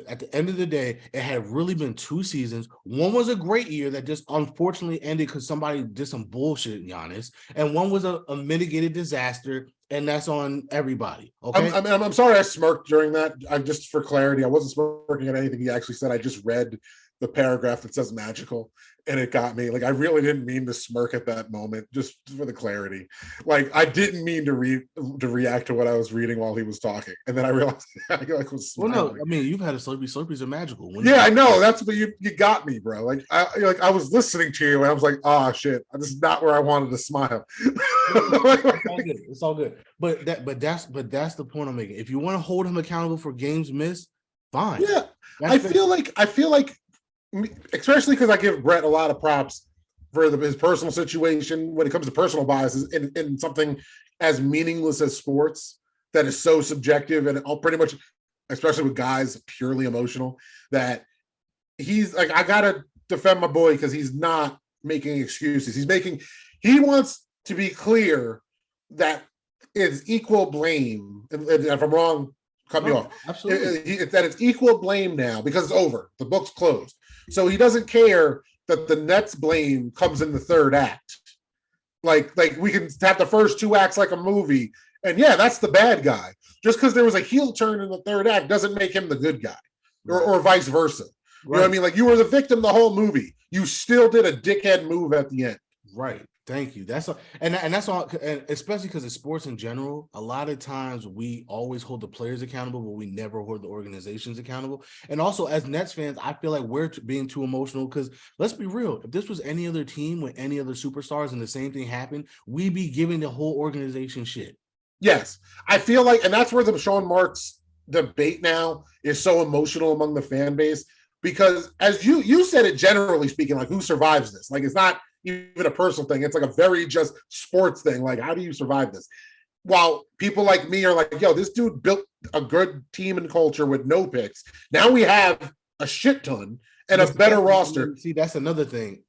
At the end of the day, it had really been 2 seasons. One was a great year that just unfortunately ended because somebody did some bullshit, Giannis. And one was a mitigated disaster, and that's on everybody. Okay. I'm sorry I smirked during that. Just for clarity, I wasn't smirking at anything he actually said. I just read the paragraph that says magical, and it got me. Like, I really didn't mean to smirk at that moment, just for the clarity. Like, I didn't mean to react to what I was reading while he was talking, and then I realized I like was smiling. Well, no, I mean, you've had a Slurpee. Slurpees are magical. Yeah, I know. That's what you got me, bro. Like I was listening to you, and I was like, oh shit, this is not where I wanted to smile. It's all good. It's all good. But that's the point I'm making. If you want to hold him accountable for games missed, fine. Yeah, I feel like, especially because I give Brett a lot of props for his personal situation when it comes to personal biases in something as meaningless as sports that is so subjective and all pretty much, especially with guys purely emotional, that he's like, I gotta defend my boy because he's not making excuses. He wants to be clear that it's equal blame. And if I'm wrong, cut me off. Absolutely. That it's equal blame now because it's over. The book's closed. So he doesn't care that the Nets blame comes in the third act. Like we can have the first two acts like a movie, and yeah, that's the bad guy. Just because there was a heel turn in the third act doesn't make him the good guy, or vice versa. You know what I mean? Like, you were the victim the whole movie. You still did a dickhead move at the end. Right. Thank you. That's all, and that's all. And especially because it's sports in general, a lot of times we always hold the players accountable, but we never hold the organizations accountable. And also, as Nets fans, I feel like we're being too emotional because let's be real. If this was any other team with any other superstars and the same thing happened, we'd be giving the whole organization shit. Yes, I feel like, and that's where the Sean Marks debate now is so emotional among the fan base, because as you said it, generally speaking, like, who survives this? Like, it's not even a personal thing. It's like a very just sports thing. Like, how do you survive this? While people like me are like, yo, this dude built a good team and culture with no picks. Now we have a shit ton and a better roster. See, that's another thing.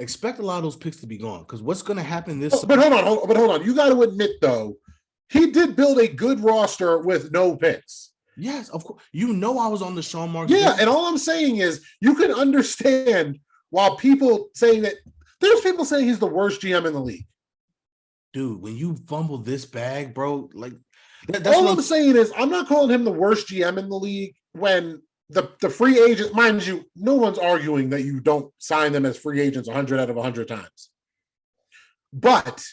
Expect a lot of those picks to be gone, because what's going to happen this? But hold on. You got to admit, though, he did build a good roster with no picks. Yes, of course. You know, I was on the Sean Marks. Yeah, and all I'm saying is you can understand while people saying that there's people saying he's the worst GM in the league. Dude, when you fumble this bag, bro, like that's all I'm saying is I'm not calling him the worst GM in the league when the free agent, mind you, no one's arguing that you don't sign them as free agents 100 out of 100 times. But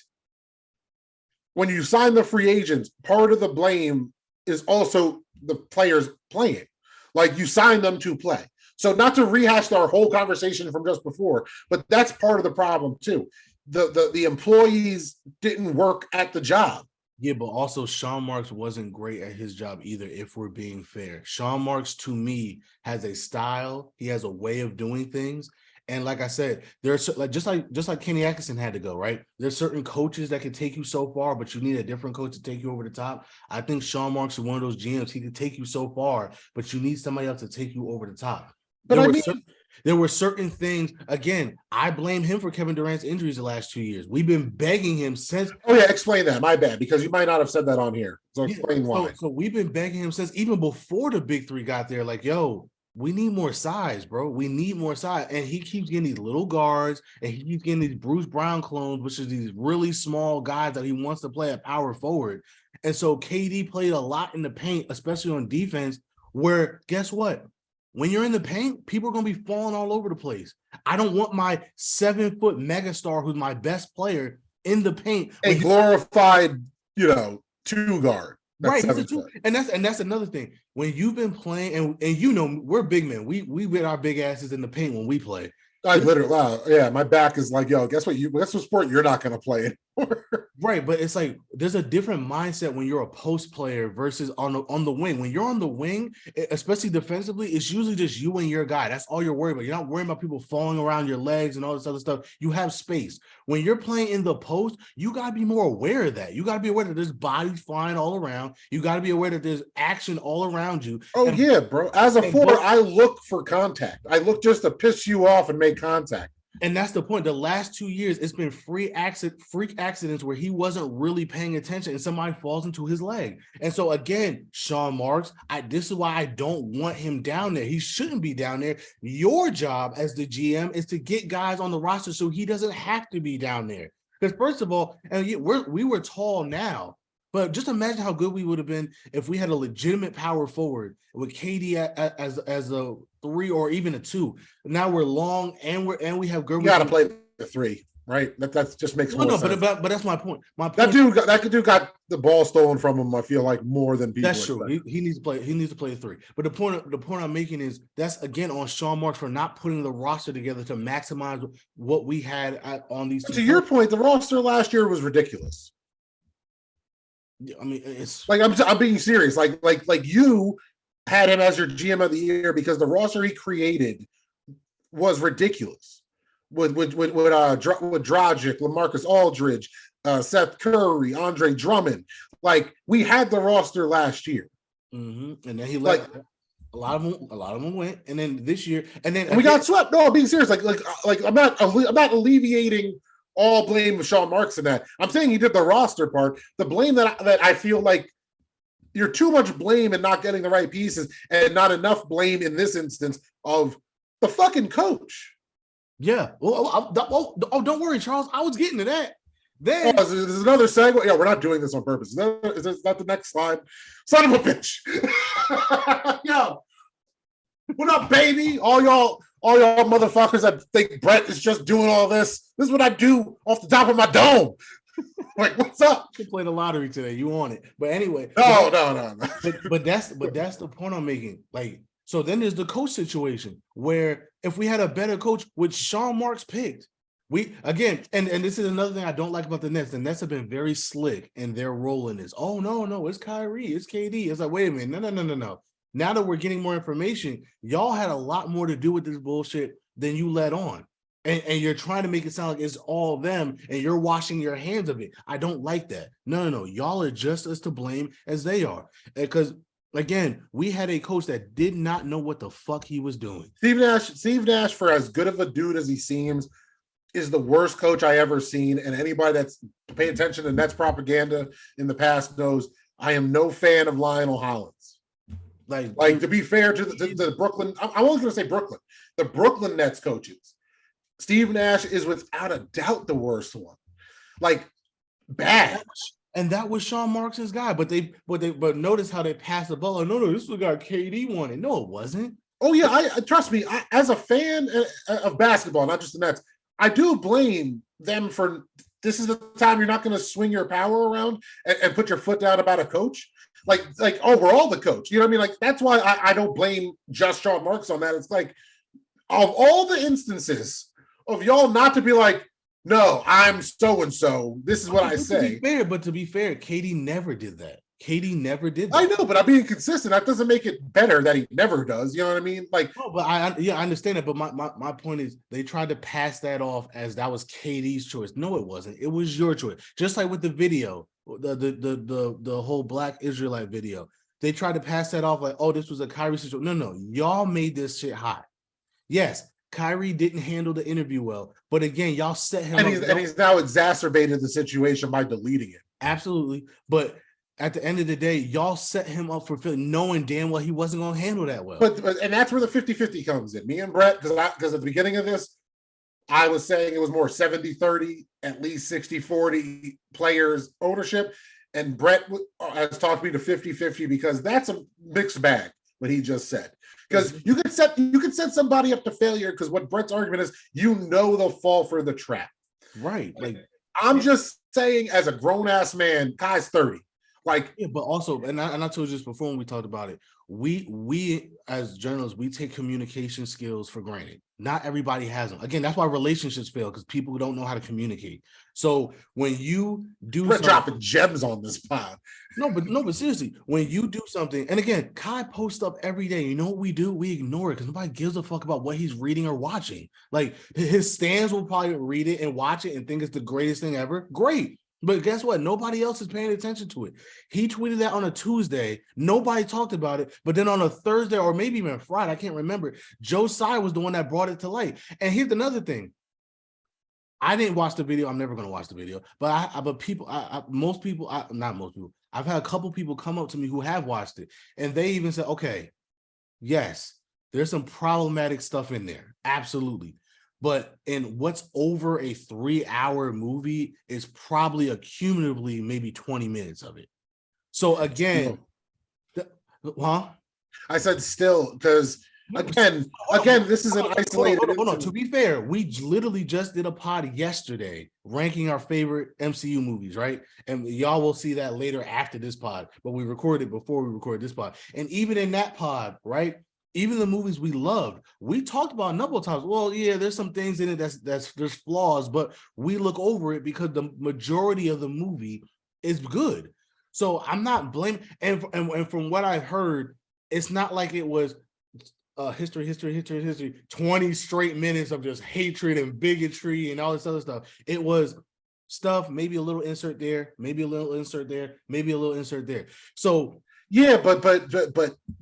when you sign the free agents, part of the blame is also the players playing. Like, you sign them to play. So not to rehash our whole conversation from just before, but that's part of the problem too. The employees didn't work at the job. Yeah, but also Sean Marks wasn't great at his job either, if we're being fair. Sean Marks, to me, has a style. He has a way of doing things. And like I said, there's like just like Kenny Atkinson had to go, right? There's certain coaches that can take you so far, but you need a different coach to take you over the top. I think Sean Marks is one of those GMs. He could take you so far, but you need somebody else to take you over the top. But there were certain things. Again, I blame him for Kevin Durant's injuries the last 2 years. We've been begging him since. Oh yeah, explain that. My bad, because you might not have said that on here. So explain why. So we've been begging him since even before the big three got there. Like, yo, we need more size, bro. We need more size. And he keeps getting these little guards, and he keeps getting these Bruce Brown clones, which is these really small guys that he wants to play at power forward. And so KD played a lot in the paint, especially on defense, where guess what? When you're in the paint, people are going to be falling all over the place. I don't want my 7-foot megastar, who's my best player, in the paint. A glorified, two guard. Right, and that's another thing. When you've been playing, and we're big men. We with our big asses in the paint when we play. I literally, my back is like, yo, guess what sport you're not going to play anymore. Right, but it's like there's a different mindset when you're a post player versus on the wing. When you're on the wing, especially defensively, it's usually just you and your guy. That's all you're worried about. You're not worrying about people falling around your legs and all this other stuff. You have space. When you're playing in the post, you got to be more aware of that. You got to be aware that there's bodies flying all around. You got to be aware that there's action all around you. Oh, yeah, bro. As a forward, I look for contact. I look just to piss you off and make contact. And that's the point. The last 2 years, it's been freak accidents where he wasn't really paying attention and somebody falls into his leg. And so again, Sean Marks, this is why I don't want him down there. He shouldn't be down there. Your job as the GM is to get guys on the roster so he doesn't have to be down there. Because first of all, and we were tall now, But just imagine how good we would have been if we had a legitimate power forward with KD as a 3 or even a 2. Now we're long and we have You Gerber. got to play the 3, right? That just makes more sense. But that's my point. That dude got the ball stolen from him. I feel like more than people. That's true. He needs to play. He needs to play 3. But the point I'm making is that's again on Sean Marks for not putting the roster together to maximize what we had on these. To your point, the roster last year was ridiculous. I mean, it's like I'm being serious. Like you had him as your GM of the year because the roster he created was ridiculous. With Dragic, LaMarcus Aldridge, Seth Curry, Andre Drummond. Like we had the roster last year, and then he let a lot of them went, and then this year, and then we got swept. No, I'm being serious. Like I'm not alleviating all blame of Sean Marks in that. I'm saying he did the roster part. The blame that I feel like you're too much blame and not getting the right pieces, and not enough blame in this instance of the fucking coach. Yeah. Well, don't worry, Charles. I was getting to that. Then there's another segue. Yeah, we're not doing this on purpose. Is that the next slide? Son of a bitch. Yo, what up, baby? All y'all motherfuckers that think Brett is just doing all this. This is what I do off the top of my dome. Like, what's up? You play the lottery today. You want it. But anyway. No. But that's the point I'm making. Like, so then there's the coach situation where if we had a better coach, which Sean Marks picked, we again, and this is another thing I don't like about the Nets. The Nets have been very slick in their role in this. Oh, no, it's Kyrie, it's KD. It's like, wait a minute, no. Now that we're getting more information, y'all had a lot more to do with this bullshit than you let on. And you're trying to make it sound like it's all them and you're washing your hands of it. I don't like that. No. Y'all are just as to blame as they are. Because again, we had a coach that did not know what the fuck he was doing. Steve Nash, for as good of a dude as he seems, is the worst coach I ever seen. And anybody that's paid attention to Nets propaganda in the past knows I am no fan of Lionel Hollins. Like to be fair to the Brooklyn, I'm only going to say Brooklyn, the Brooklyn Nets coaches. Steve Nash is without a doubt the worst one. Like bad. And that was Sean Marks' guy, but notice how they passed the ball. No, this was the guy KD wanted. No, it wasn't. Oh yeah, I trust me. As a fan of basketball, not just the Nets, I do blame them for this is the time you're not going to swing your power around and put your foot down about a coach. Like overall the coach, you know what I mean? Like that's why I don't blame just Sean Marks on that. It's like of all the instances of y'all not to be like, no, I'm so-and-so. This is what I say. To be fair, KD never did that. KD never did that. I know, but I'm being consistent. That doesn't make it better that he never does. You know what I mean? Like, no, but I understand it. But my point is they tried to pass that off as that was KD's choice. No, it wasn't. It was your choice. Just like with the video, the whole Black Israelite video. They tried to pass that off like, oh, this was a Kyrie situation. No, y'all made this shit hot. Yes. Kyrie didn't handle the interview well, but again, y'all set him up. And he's now exacerbated the situation by deleting it. Absolutely. But at the end of the day, y'all set him up for knowing damn well he wasn't going to handle that well. But and that's where the 50-50 comes in. Me and Brett, because at the beginning of this, I was saying it was more 70-30, at least 60-40 players ownership. And Brett has talked me to 50-50 because that's a mixed bag, what he just said. Because you could set somebody up to failure because what Brett's argument is, they'll fall for the trap. Right. Like I'm just saying, as a grown-ass man, Kai's 30. Like, yeah, but also, and I told you this before when we talked about it, we as journalists, we take communication skills for granted. Not everybody has them. Again, that's why relationships fail, because people don't know how to communicate. So when you do dropping gems on this pod. No, but seriously, when you do something, and again, Kai posts up every day. You know what we do? We ignore it because nobody gives a fuck about what he's reading or watching. Like his stands will probably read it and watch it and think it's the greatest thing ever. Great. But guess what? Nobody else is paying attention to it. He tweeted that on a Tuesday. Nobody talked about it. But then on a Thursday or maybe even Friday, I can't remember, Joe Tsai was the one that brought it to light. And here's another thing. I didn't watch the video. I'm never going to watch the video. But most people, not most people, I've had a couple people come up to me who have watched it. And they even said, okay, yes, there's some problematic stuff in there. Absolutely. But in what's over a 3-hour movie is probably accumulatively maybe 20 minutes of it. So again, huh? I said still because again, this is an isolated. Hold on. To be fair, we literally just did a pod yesterday ranking our favorite MCU movies, right? And y'all will see that later after this pod, but we recorded before we recorded this pod. And even in that pod, right? Even the movies we loved, we talked about a number of times. Well, yeah, there's some things in it there's flaws, but we look over it because the majority of the movie is good. So I'm not blaming. And from what I've heard, it's not like it was history, 20 straight minutes of just hatred and bigotry and all this other stuff. It was stuff, maybe a little insert there, maybe a little insert there, maybe a little insert there. So yeah, but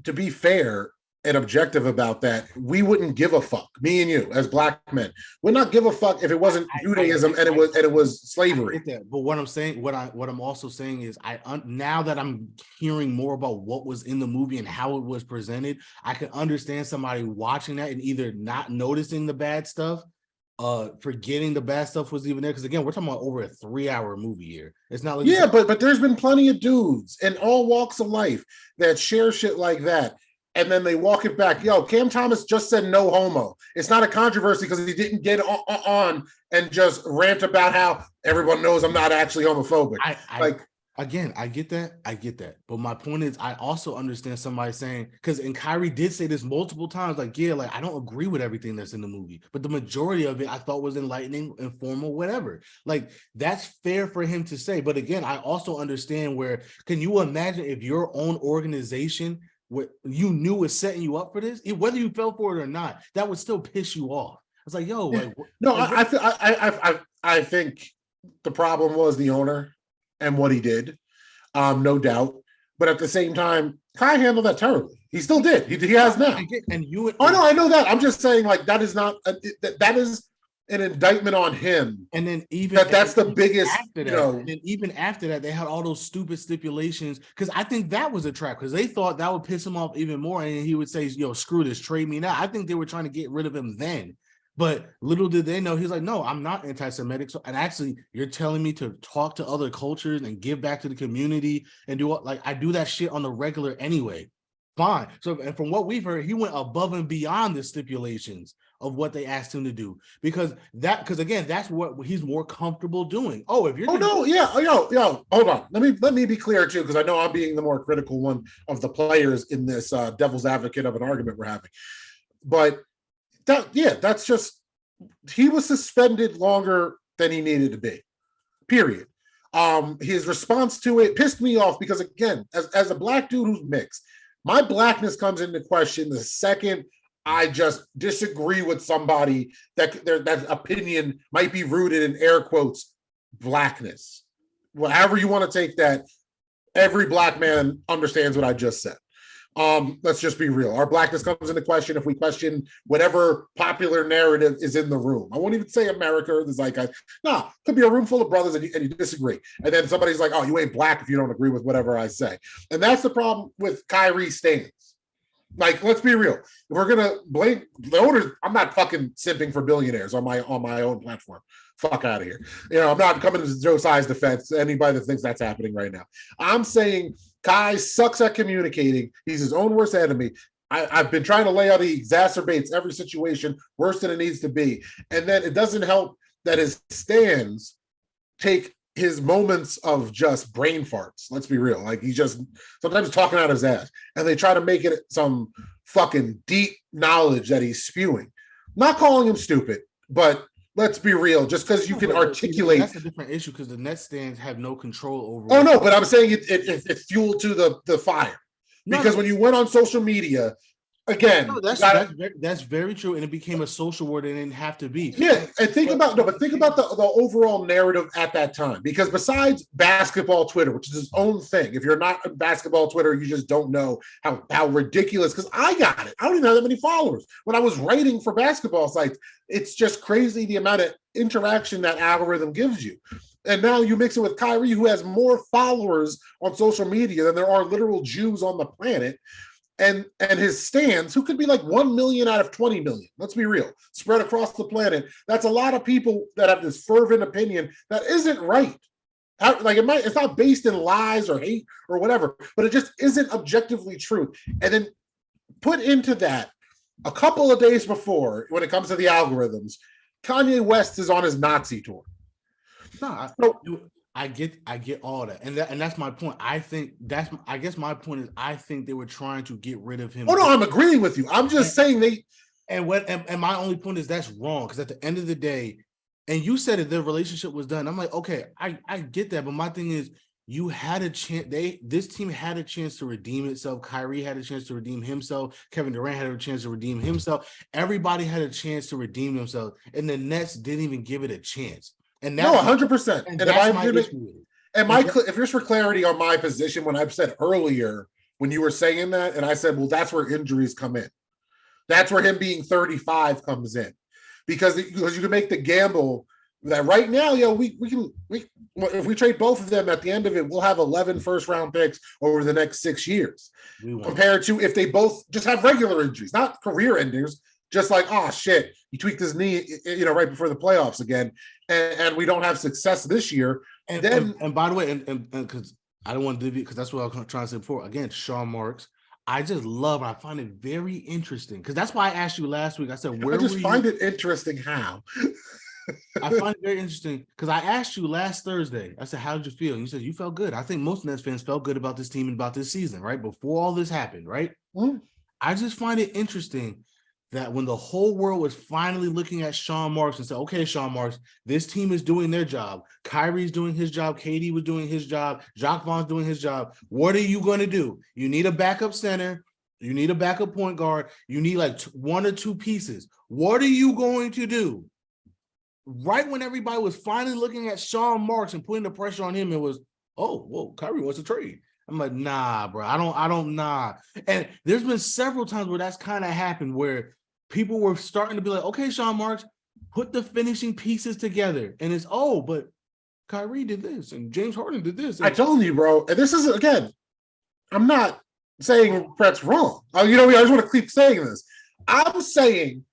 to be fair and objective about that, we wouldn't give a fuck. Me and you, as black men, would not give a fuck if it wasn't Judaism and it was slavery. But what I'm saying, what I'm also saying is, now that I'm hearing more about what was in the movie and how it was presented, I can understand somebody watching that and either not noticing the bad stuff, forgetting the bad stuff was even there. Because again, we're talking about over a 3-hour movie here. It's not like but there's been plenty of dudes in all walks of life that share shit like that. And then they walk it back. Yo, Cam Thomas just said no homo. It's not a controversy because he didn't get on and just rant about how everyone knows I'm not actually homophobic. Again, I get that. But my point is, I also understand somebody saying, and Kyrie did say this multiple times, like, yeah, like I don't agree with everything that's in the movie, but the majority of it I thought was enlightening, informal, whatever. Like, that's fair for him to say. But again, I also understand where, can you imagine if your own organization, what you knew was setting you up for this, whether you fell for it or not, that would still piss you off. It's like, yo, like, no, I think the problem was the owner and what he did, no doubt. But at the same time, Kai handled that terribly. He still did. He has now. I know that. I'm just saying, like, that is not that is an indictment on him. And then that's the biggest, and then even after that, they had all those stupid stipulations, because I think that was a trap, because they thought that would piss him off even more, and he would say, yo, screw this, trade me now. I think they were trying to get rid of him then. But little did they know, he's like, no, I'm not anti-Semitic. So, and actually, you're telling me to talk to other cultures and give back to the community and do what, like, I do that shit on the regular anyway. Fine. So, and from what we've heard, he went above and beyond the stipulations of what they asked him to do, because again, that's what he's more comfortable doing. Oh, if you're yo, hold on. Let me be clear too, because I know I'm being the more critical one of the players in this devil's advocate of an argument we're having. But that's just, he was suspended longer than he needed to be. Period. His response to it pissed me off because, again, as a black dude who's mixed, my blackness comes into question the second I just disagree with somebody that opinion might be rooted in air quotes blackness. Whatever you want to take that, every black man understands what I just said. Let's just be real. Our blackness comes into question if we question whatever popular narrative is in the room. I won't even say America or the zeitgeist. No, could be a room full of brothers and you disagree. And then somebody's like, oh, you ain't black if you don't agree with whatever I say. And that's the problem with Kyrie stance. Like, let's be real. If we're gonna blame the owners, I'm not fucking simping for billionaires on my own platform. Fuck out of here. I'm not coming to Joe Tsai's defense. Anybody that thinks that's happening right now. I'm saying Kai sucks at communicating. He's his own worst enemy. I've been trying to lay out, he exacerbates every situation worse than it needs to be. And then it doesn't help that his stands take his moments of just brain farts. Let's be real. Like, he's just sometimes talking out his ass, and they try to make it some fucking deep knowledge that he's spewing. Not calling him stupid, but let's be real. Just because you can articulate, that's a different issue, because the net stands have no control over. Oh no, but I'm saying it fueled to the fire, because when you went on social media. Again, that's very true, and it became a social war that it didn't have to be. Yeah, and think about the overall narrative at that time, because besides basketball Twitter, which is its own thing, if you're not on basketball Twitter, you just don't know how ridiculous. Because I got it, I don't even have that many followers. When I was writing for basketball sites, it's just crazy the amount of interaction that algorithm gives you. And now you mix it with Kyrie, who has more followers on social media than there are literal Jews on the planet. And his stands, who could be like 1 million out of 20 million, let's be real, spread across the planet. That's a lot of people that have this fervent opinion that isn't right. Like it's not based in lies or hate or whatever, but it just isn't objectively true. And then put into that a couple of days before, when it comes to the algorithms, Kanye West is on his Nazi tour. No, I get all that, and that's my point. I guess my point is I think they were trying to get rid of him. Oh no, I'm agreeing with you. I'm just saying they. And my only point is that's wrong, because at the end of the day, and you said that their relationship was done. I'm like, okay, I get that, but my thing is, you had a chance. This team had a chance to redeem itself. Kyrie had a chance to redeem himself. Kevin Durant had a chance to redeem himself. Everybody had a chance to redeem themselves, and the Nets didn't even give it a chance. And no, 100%. And if just for clarity on my position, when I've said earlier, when you were saying that, and I said, well, that's where injuries come in. That's where him being 35 comes in, because you can make the gamble that right now, we can if we trade both of them at the end of it, we'll have 11 first-round picks over the next 6 years, compared to if they both just have regular injuries, not career enders, just like, oh shit, he tweaked his knee, right before the playoffs again, and we don't have success this year. And by the way, and because I don't want to because that's what I'm trying to say before. Again, Sean Marks, I just love, I find it very interesting, because that's why I asked you last week. I said, I just find it interesting how. I find it very interesting because I asked you last Thursday, I said, how did you feel? And you said you felt good. I think most Nets fans felt good about this team and about this season, right? Before all this happened, right? I just find it interesting that when the whole world was finally looking at Sean Marks and said, okay, Sean Marks, this team is doing their job. Kyrie's doing his job. KD was doing his job. Jacques Vaughn's doing his job. What are you going to do? You need a backup center. You need a backup point guard. You need like one or two pieces. What are you going to do? Right when everybody was finally looking at Sean Marks and putting the pressure on him, it was, oh, well, Kyrie wants to trade. I'm like, nah, bro, I don't. And there's been several times where that's kind of happened, where people were starting to be like, okay, Sean Marks, put the finishing pieces together. And it's, oh, but Kyrie did this and James Harden did this. I told you, bro. And this is, again, I'm not saying Brett's wrong. I just want to keep saying this. I'm saying,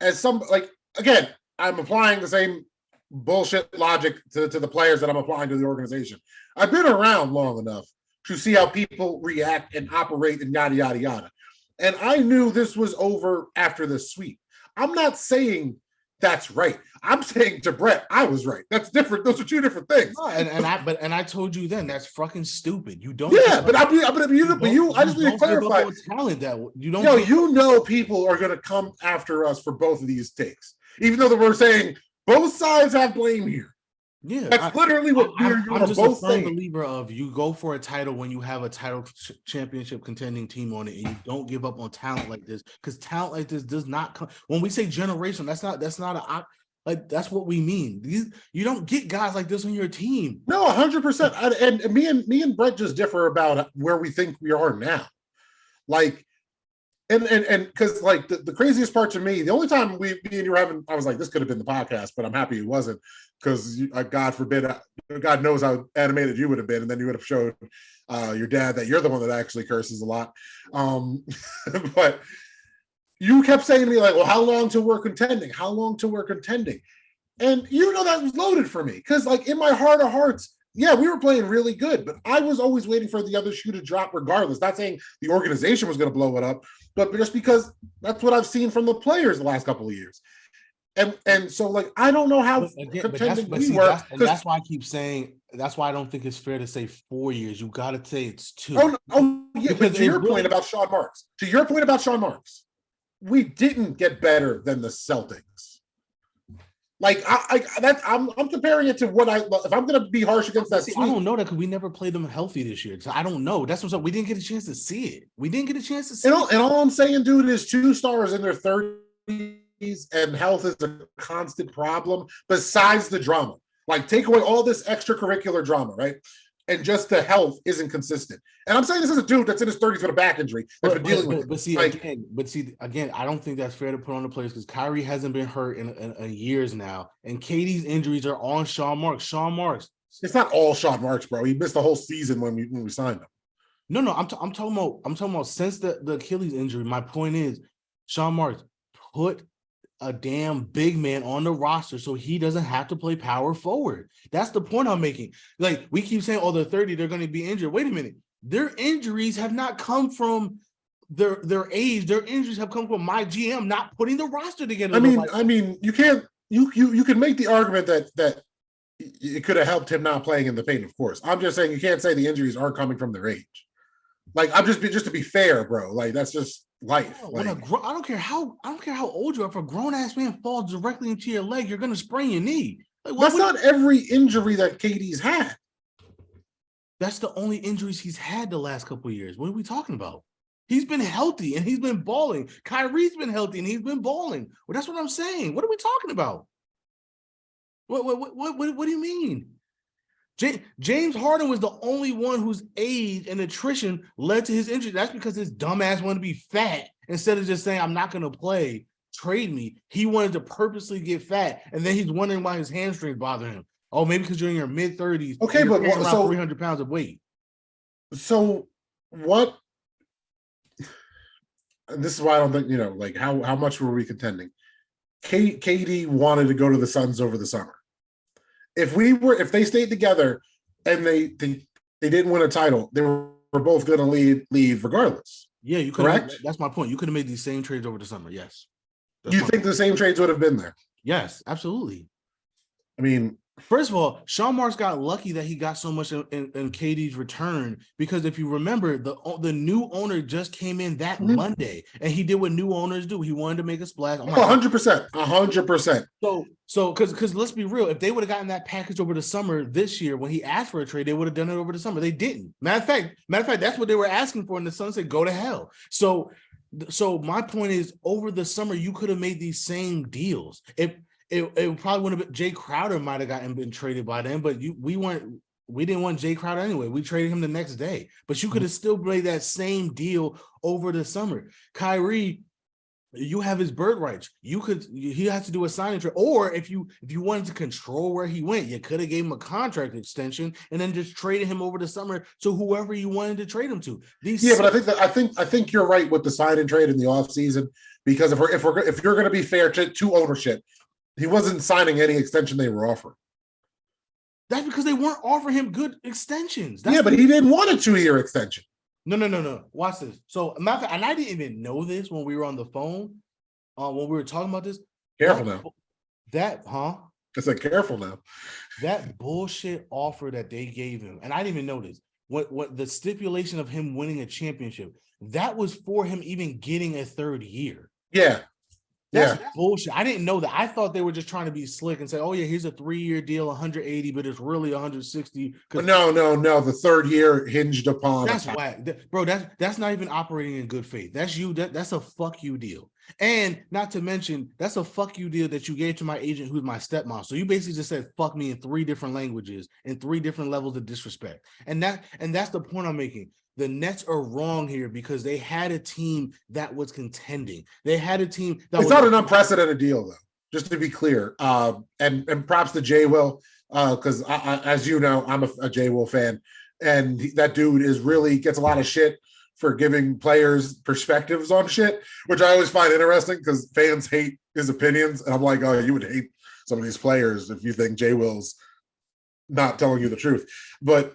again, I'm applying the same bullshit logic to the players that I'm applying to the organization. I've been around long enough to see how people react and operate and yada, yada, yada. And I knew this was over after the sweep. I'm not saying that's right. I'm saying to Brett, I was right. That's different. Those are two different things. No, and I told you then that's fucking stupid. You don't. Yeah, but I just need to clarify. Talent that you don't. People are going to come after us for both of these takes, even though we're saying both sides have blame here. Yeah, that's literally what I'm just both a firm believer of. You go for a title when you have a title championship contending team on it, and you don't give up on talent like this, because talent like this does not come. When we say generation, that's not that's what we mean. You don't get guys like this on your team. No, 100%. And me and Brett just differ about where we think we are now. Like, and because like the craziest part to me, the only time me and you were having, I was like, this could have been the podcast, but I'm happy it wasn't, because God forbid, God knows how animated you would have been, and then you would have showed your dad that you're the one that actually curses a lot. But you kept saying to me like, well, how long till we're contending? How long till we're contending? And that was loaded for me, because like in my heart of hearts, yeah, we were playing really good, but I was always waiting for the other shoe to drop regardless. Not saying the organization was going to blow it up, but just because that's what I've seen from the players the last couple of years. And so, like, I don't know how contending we were. That's why I keep saying, that's why I don't think it's fair to say 4 years. You got to say it's 2. Yeah, but to your point about Sean Marks, we didn't get better than the Celtics. Like I'm comparing it to what if I'm going to be harsh against that. I don't know that, because we never played them healthy this year. So I don't know. That's what we didn't get a chance to see it. And all I'm saying, dude, is 2 stars in their 30s and health is a constant problem. Besides the drama, like take away all this extracurricular drama, right? And just the health isn't consistent. And I'm saying this is a dude that's in his 30s with a back injury that's been dealing with it. But see, again, I don't think that's fair to put on the players, because Kyrie hasn't been hurt in years now, and KD's injuries are on Sean Marks. Sean Marks. It's not all Sean Marks, bro. He missed the whole season when we signed him. No, I'm talking about since the Achilles injury. My point is, Sean Marks, put a damn big man on the roster so he doesn't have to play power forward. That's the point I'm making. Like, we keep saying, oh, they're 30, they're going to be injured. Wait a minute. Their injuries have not come from their age. Their injuries have come from my GM not putting the roster together. I mean, you can't you can make the argument that it could have helped him not playing in the paint, of course. I'm just saying you can't say the injuries aren't coming from their age. Like, I'm just to be fair, bro. Like, that's just life. Like, I don't care how old you are. If a grown ass man falls directly into your leg, you're gonna sprain your knee. Like, that's not every injury that KD's had. That's the only injuries he's had the last couple of years. What are we talking about? He's been healthy and he's been balling. Kyrie's been healthy and he's been balling. Well, that's what I'm saying. What are we talking about? What do you mean? James Harden was the only one whose age and attrition led to his injury. That's because his dumbass wanted to be fat instead of just saying, I'm not going to play, trade me. He wanted to purposely get fat, and then he's wondering why his hamstrings bother him. Oh, maybe because you're in your mid-30s. Okay, but around 300 pounds of weight. So what? This is why I don't think, like, how much were we contending? KD wanted to go to the Suns over the summer. If they stayed together and they didn't win a title, they were both going to leave regardless. Yeah, you could. Correct. That's my point. You could have made these same trades over the summer. Yes. You think the same trades would have been there? Yes, absolutely. I mean, first of all, Sean Marks got lucky that he got so much in KD's return, because if you remember, the new owner just came in that Monday, and he did what new owners do. He wanted to make a splash. 100%, 100%. So because let's be real, if they would have gotten that package over the summer this year when he asked for a trade, they would have done it over the summer. They didn't. Matter of fact, that's what they were asking for, and the Suns said, go to hell. So my point is, over the summer, you could have made these same deals. It probably would have been Jay Crowder might have been traded by then, but we didn't want Jay Crowder anyway. We traded him the next day, but you could have still made that same deal over the summer. Kyrie, you have his bird rights. He has to do a signing trade, or if you wanted to control where he went, you could have gave him a contract extension and then just traded him over the summer to whoever you wanted to trade him to. But I think you're right with the sign and trade in the offseason, because if you're going to be fair to ownership, he wasn't signing any extension they were offering. That's because they weren't offering him good extensions. But he didn't want a 2-year extension. No. Watch this. So, and I didn't even know this when we were on the phone, when we were talking about this. Careful now. I said careful now. That bullshit offer that they gave him, and I didn't even know this. What the stipulation of him winning a championship, that was for him even getting a third year. Yeah. That's bullshit. I didn't know that. I thought they were just trying to be slick and say, oh, yeah, here's a 3-year deal, 180, but it's really 160. No. The third year hinged upon. That's whack. Bro, that's not even operating in good faith. That's you. That's a fuck you deal. And not to mention, that's a fuck you deal that you gave to my agent, who's my stepmom. So you basically just said fuck me in 3 different languages and 3 different levels of disrespect. And that's the point I'm making. The Nets are wrong here because they had a team that was contending. They had a team that it's not an unprecedented deal, though, just to be clear. And props to J. Will, because as you know, I'm a J. Will fan, and that dude gets a lot of shit for giving players perspectives on shit, which I always find interesting because fans hate his opinions. And I'm like, oh, you would hate some of these players if you think J. Will's not telling you the truth. But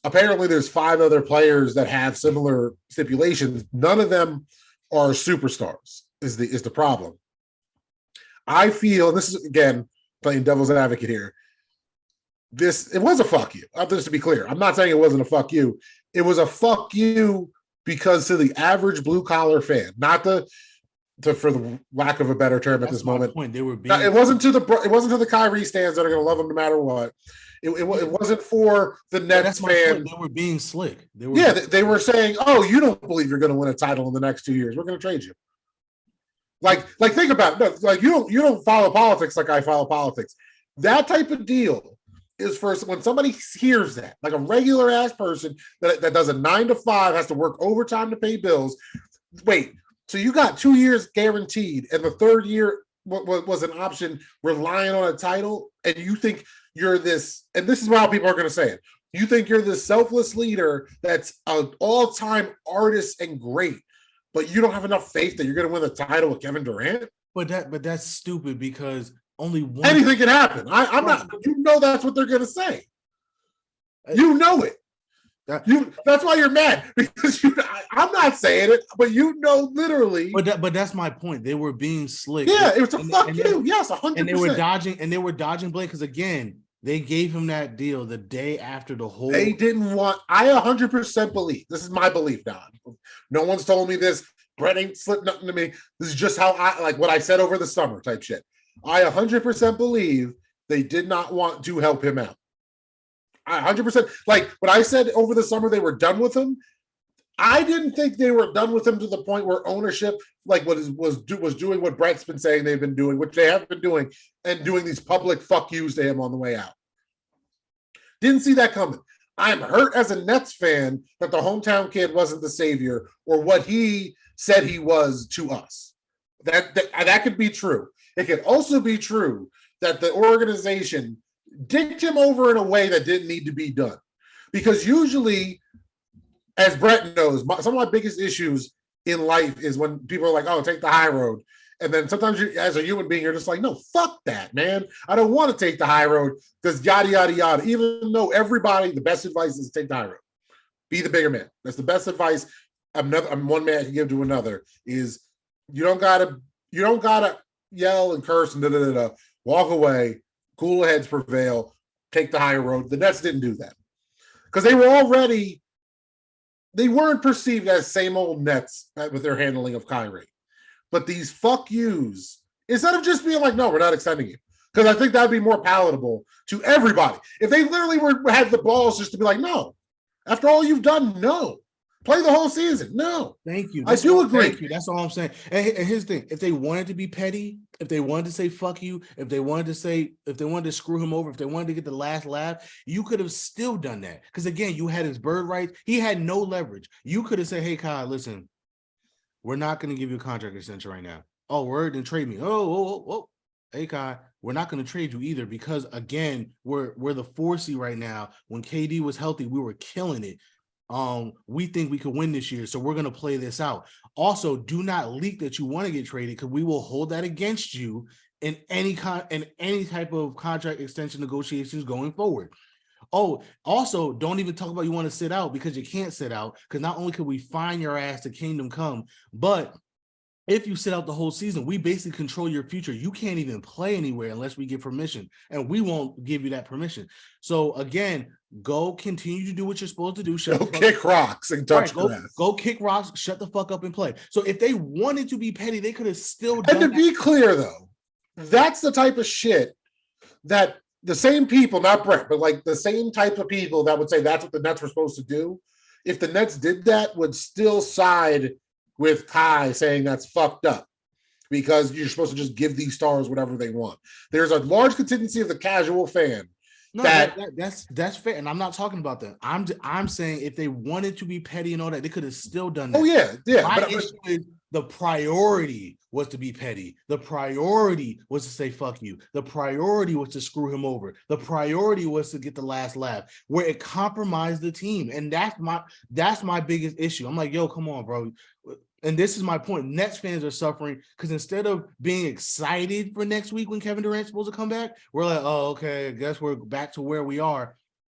apparently there's 5 other players that have similar stipulations. None of them are superstars is the problem. I feel, this is, again, playing devil's advocate here, it was a fuck you. Just to be clear, I'm not saying it wasn't a fuck you. It was a fuck you because to the average blue-collar fan, not for the lack of a better term at this moment. Point. They were being, it wasn't to the Kyrie stands that are going to love him no matter what. It wasn't for the Nets fan. They were being slick. They were saying, "Oh, you don't believe you're going to win a title in the next 2 years? We're going to trade you." Like think about it. Like you don't follow politics like I follow politics. That type of deal is for when somebody hears that, like a regular ass person that does a 9 to 5, has to work overtime to pay bills. Wait, so you got 2 years guaranteed, and the third year was an option relying on a title, and you think you're this, and this is how people are going to say it. You think you're this selfless leader that's an all-time artist and great, but you don't have enough faith that you're going to win the title with Kevin Durant? But that's stupid because only one Anything can happen. I'm not. You know that's what they're gonna say. You know it. That's why you're mad because I'm not saying it, but you know literally. But that's my point. They were being slick. Yeah, it was a fuck you. Yes, 100%. And they were dodging Blake because again, they gave him that deal the day after the whole. They didn't want. I 100% believe. This is my belief, Don. No one's told me this. Brett ain't slipped nothing to me. This is just how I like what I said over the summer type shit. I 100% believe they did not want to help him out. I 100% like what I said over the summer. They were done with him. I didn't think they were done with him to the point where ownership, like was doing what Brett's been saying they've been doing, which they have been doing, and doing these public fuck yous to him on the way out. Didn't see that coming. I'm hurt as a Nets fan that the hometown kid wasn't the savior or what he said he was to us. That could be true. It could also be true that the organization dicked him over in a way that didn't need to be done. Because usually, as Brett knows, some of my biggest issues in life is when people are like, oh, take the high road. And then sometimes as a human being, you're just like, no, fuck that, man. I don't want to take the high road because yada, yada, yada. Even though everybody, the best advice is take the high road. Be the bigger man. That's the best advice I'm one man can give to another is you don't gotta yell and curse and da-da-da-da. Walk away, cool heads prevail, take the higher road. The Nets didn't do that. Because they weren't perceived as same old Nets with their handling of Kyrie. But these fuck yous, instead of just being like, no, we're not extending you. Because I think that'd be more palatable to everybody. If they literally had the balls just to be like, no, after all you've done, no. Play the whole season. No. Thank you. I do agree. Thank you. That's all I'm saying. And here's the thing. If they wanted to be petty, if they wanted to say fuck you, if they wanted to screw him over, if they wanted to get the last laugh, you could have still done that. Because again, you had his bird rights. He had no leverage. You could have said, hey, Kyle, listen, we're not going to give you a contract extension right now. Oh, word, then trade me. Oh. Hey, Kai, we're not going to trade you either because, again, we're the 4 seed right now. When KD was healthy, we were killing it. We think we could win this year, so we're going to play this out. Also, do not leak that you want to get traded because we will hold that against you in any type of contract extension negotiations going forward. Oh, also, don't even talk about you want to sit out because you can't sit out because not only could we fine your ass to kingdom come, but if you sit out the whole season, we basically control your future. You can't even play anywhere unless we get permission, and we won't give you that permission. So again, go continue to do what you're supposed to do. Go kick rocks and touch grass. Go kick rocks, shut the fuck up and play. So if they wanted to be petty, they could have still done that. And to be clear, though, that's the type of shit that the same people, not Brett, but like the same type of people that would say that's what the Nets were supposed to do. If the Nets did that, would still side with Kai saying that's fucked up because you're supposed to just give these stars whatever they want. There's a large contingency of the casual fan. No, that's fair, and I'm not talking about that. I'm saying if they wanted to be petty and all that, they could have still done that. Oh yeah. My issue is the priority was to be petty. The priority was to say fuck you. The priority was to screw him over. The priority was to get the last laugh, where it compromised the team, and that's my biggest issue. I'm like, yo, come on, bro. And this is my point. Nets fans are suffering because instead of being excited for next week when Kevin Durant's supposed to come back, we're like, oh, okay, I guess we're back to where we are.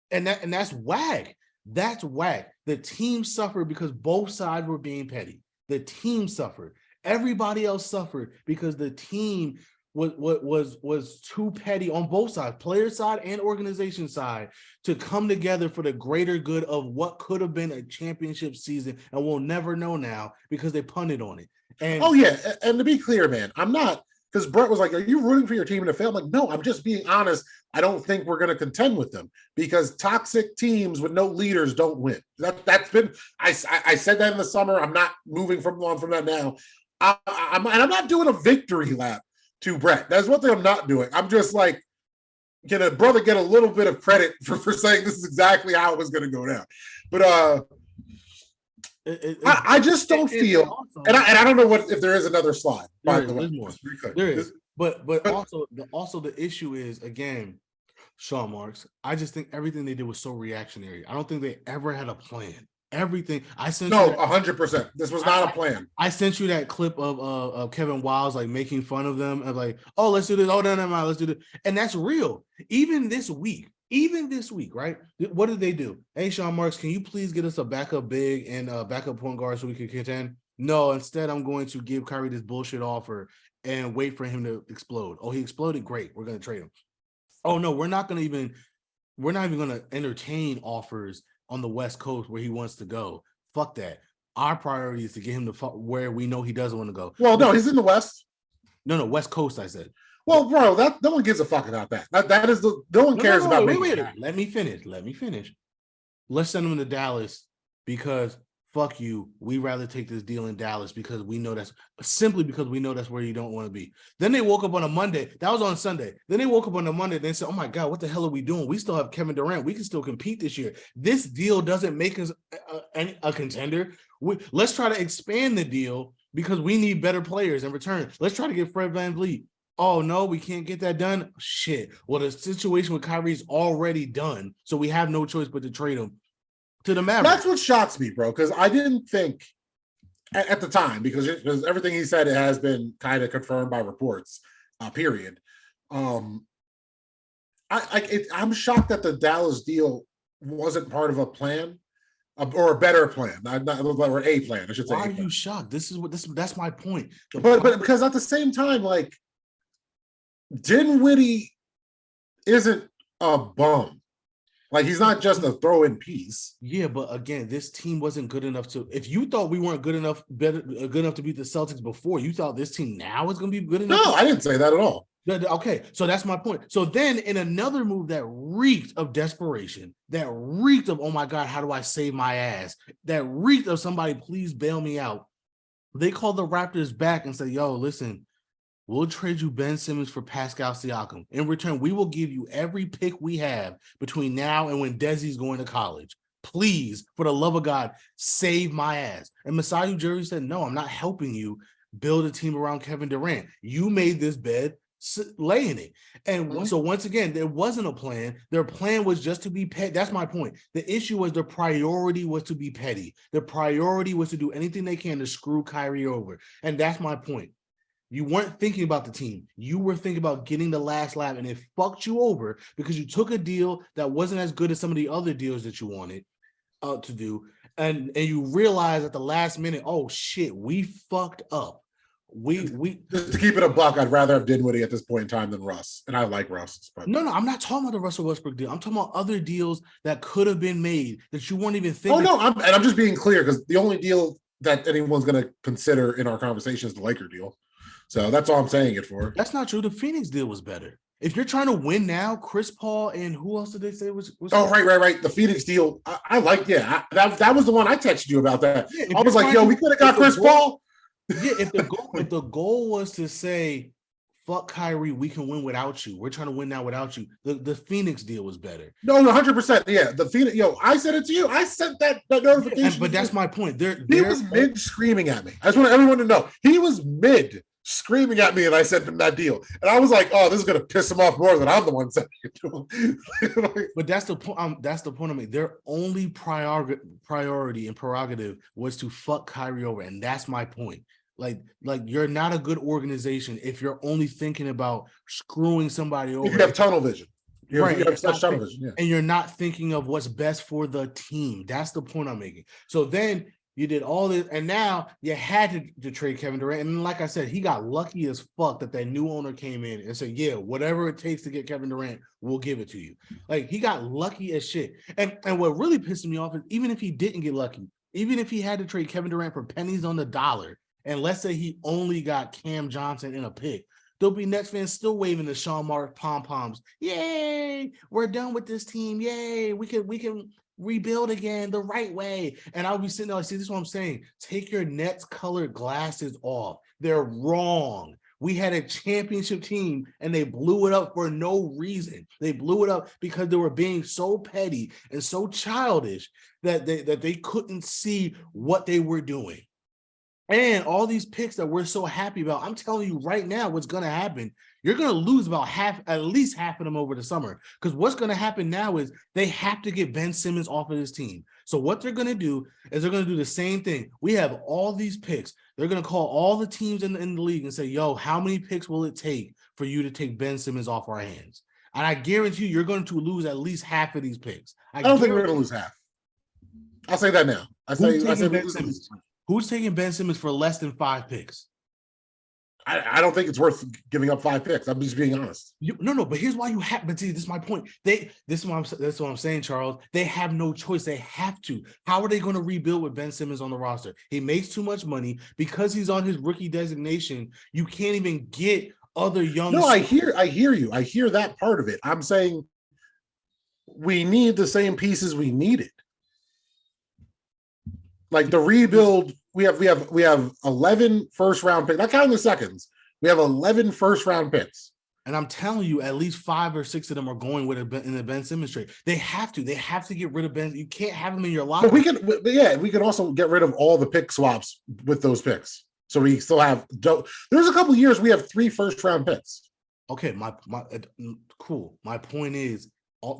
And that's whack. That's whack. The team suffered because both sides were being petty. The team suffered. Everybody else suffered because the team was too petty on both sides, player side and organization side, to come together for the greater good of what could have been a championship season, and we'll never know now because they punted on it. And oh yeah, and to be clear, man, I'm not, because Brett was like, are you rooting for your team to fail? I'm like, no, I'm just being honest. I don't think we're going to contend with them because toxic teams with no leaders don't win. That's been, I said that in the summer. I'm not moving on from that now. I'm not doing a victory lap to Brett. That's one thing I'm not doing. I'm just like, can a brother get a little bit of credit for saying this is exactly how it was going to go down? But I just don't feel, awesome. and I don't know if there is another slide. By the way, there is, but also the issue is, again, Sean Marks, I just think everything they did was so reactionary. I don't think they ever had a plan. everything. I sent No, you 100%. This was not a plan. I sent you that clip of Kevin Wiles like making fun of them and like, oh, let's do this. Oh, no, let's do this. And that's real. Even this week, right? What did they do? Hey, Sean Marks, can you please get us a backup big and a backup point guard so we can contend? No, instead, I'm going to give Kyrie this bullshit offer and wait for him to explode. Oh, he exploded. Great. We're going to trade him. Oh, no, we're not even going to entertain offers on the West Coast where he wants to go. Fuck that. Our priority is to get him to where we know he doesn't want to go. Well, no, he's in the West. No, West Coast, I said. Well, bro, that no one gives a fuck about that. That is no one cares about me. Wait. Let me finish. Let's send him to Dallas because fuck you. We rather take this deal in Dallas because we know that's where you don't want to be. Then they woke up on a Monday. That was on Sunday. Then they woke up on a Monday. They said, oh my God, what the hell are we doing? We still have Kevin Durant. We can still compete this year. This deal doesn't make us a contender. Let's try to expand the deal because we need better players in return. Let's try to get Fred VanVleet. Oh, no, we can't get that done. Shit. Well, the situation with Kyrie is already done. So we have no choice but to trade him to the Mavericks. That's what shocks me, bro, because I didn't think at the time, because everything he said, it has been kind of confirmed by reports, period. I'm shocked that the Dallas deal wasn't part of a plan or a better plan, or a plan, I should say. Why are you shocked? That's my point. But because at the same time, like, Dinwiddie isn't a bum. Like, he's not just a throw-in piece. Yeah, but again, this team wasn't good enough to. If you thought we weren't good enough to beat the Celtics before, you thought this team now is going to be good enough? No, I didn't say that at all. Okay, so that's my point. So then, in another move that reeked of desperation, that reeked of, oh my God, how do I save my ass? That reeked of somebody, please bail me out. They called the Raptors back and said, yo, listen, we'll trade you Ben Simmons for Pascal Siakam. In return, we will give you every pick we have between now and when Desi's going to college. Please, for the love of God, save my ass. And Masai Ujiri said, no, I'm not helping you build a team around Kevin Durant. You made this bed, lay in it. And so once again, there wasn't a plan. Their plan was just to be petty. That's my point. The issue was the priority was to be petty. The priority was to do anything they can to screw Kyrie over. And that's my point. You weren't thinking about the team. You were thinking about getting the last lap, and it fucked you over because you took a deal that wasn't as good as some of the other deals that you wanted to do. And you realize at the last minute, oh shit, we fucked up. We just to keep it a buck, I'd rather have Dinwiddie at this point in time than Russ, and I like Russ. But no, I'm not talking about the Russell Westbrook deal. I'm talking about other deals that could have been made that you weren't even thinking. Oh no, I'm just being clear because the only deal that anyone's going to consider in our conversation is the Laker deal. So that's all I'm saying it for. That's not true. The Phoenix deal was better. If you're trying to win now, Chris Paul and who else did they say was oh, right. The Phoenix deal. I like, that was the one I texted you about that. Yeah, I was like, yo, we could have got Chris Paul. Yeah, if the goal was to say, fuck Kyrie, we can win without you. We're trying to win now without you. The Phoenix deal was better. No, 100%. Yeah, the Phoenix. Yo, I said it to you. I sent that notification. Yeah, but that's my point. He was mid screaming at me. I just want everyone to know he was mid screaming at me, and I sent him that deal. And I was like, oh, this is gonna piss him off more than I'm the one sending it to him. But that's the point. That's the point I made. Their only priority and prerogative was to fuck Kyrie over, and that's my point. Like you're not a good organization if you're only thinking about screwing somebody over. You have tunnel vision. You have such tunnel vision. Yeah. And you're not thinking of what's best for the team. That's the point I'm making. So then you did all this, and now you had to trade Kevin Durant. And like I said, he got lucky as fuck that new owner came in and said, yeah, whatever it takes to get Kevin Durant, we'll give it to you. Like, he got lucky as shit. And what really pisses me off is even if he didn't get lucky, even if he had to trade Kevin Durant for pennies on the dollar, and let's say he only got Cam Johnson in a pick, there'll be Nets fans still waving the Sean Marks pom-poms. Yay, we're done with this team. Yay, we can rebuild again the right way. And I'll be sitting there like, see, this is what I'm saying. Take your Nets colored glasses off. They're wrong. We had a championship team and they blew it up for no reason. They blew it up because they were being so petty and so childish that they couldn't see what they were doing. And all these picks that we're so happy about, I'm telling you right now what's going to happen. You're going to lose about at least half of them over the summer. Because what's going to happen now is they have to get Ben Simmons off of this team. So what they're going to do is they're going to do the same thing. We have all these picks. They're going to call all the teams in the league and say, yo, how many picks will it take for you to take Ben Simmons off our hands? And I guarantee you're going to lose at least half of these picks. I don't think we're going to lose half. I'll say that now. Who's taking Ben Simmons for less than 5 picks? I don't think it's worth giving up 5 picks. I'm just being honest. No, but here's why you have. But see, this is my point. That's what I'm saying, Charles. They have no choice. They have to. How are they going to rebuild with Ben Simmons on the roster? He makes too much money because he's on his rookie designation. You can't even get other young. No, I hear you. I hear that part of it. I'm saying we need the same pieces we needed. Like the rebuild, we have 11 first round picks. Not counting the seconds. We have 11 first round picks. And I'm telling you, at least 5 or 6 of them are going with in the Ben Simmons trade. They have to get rid of Ben. You can't have him in your locker. But we can also get rid of all the pick swaps with those picks. So we still have. There's a couple of years we have 3 first round picks. Okay, cool. My point is,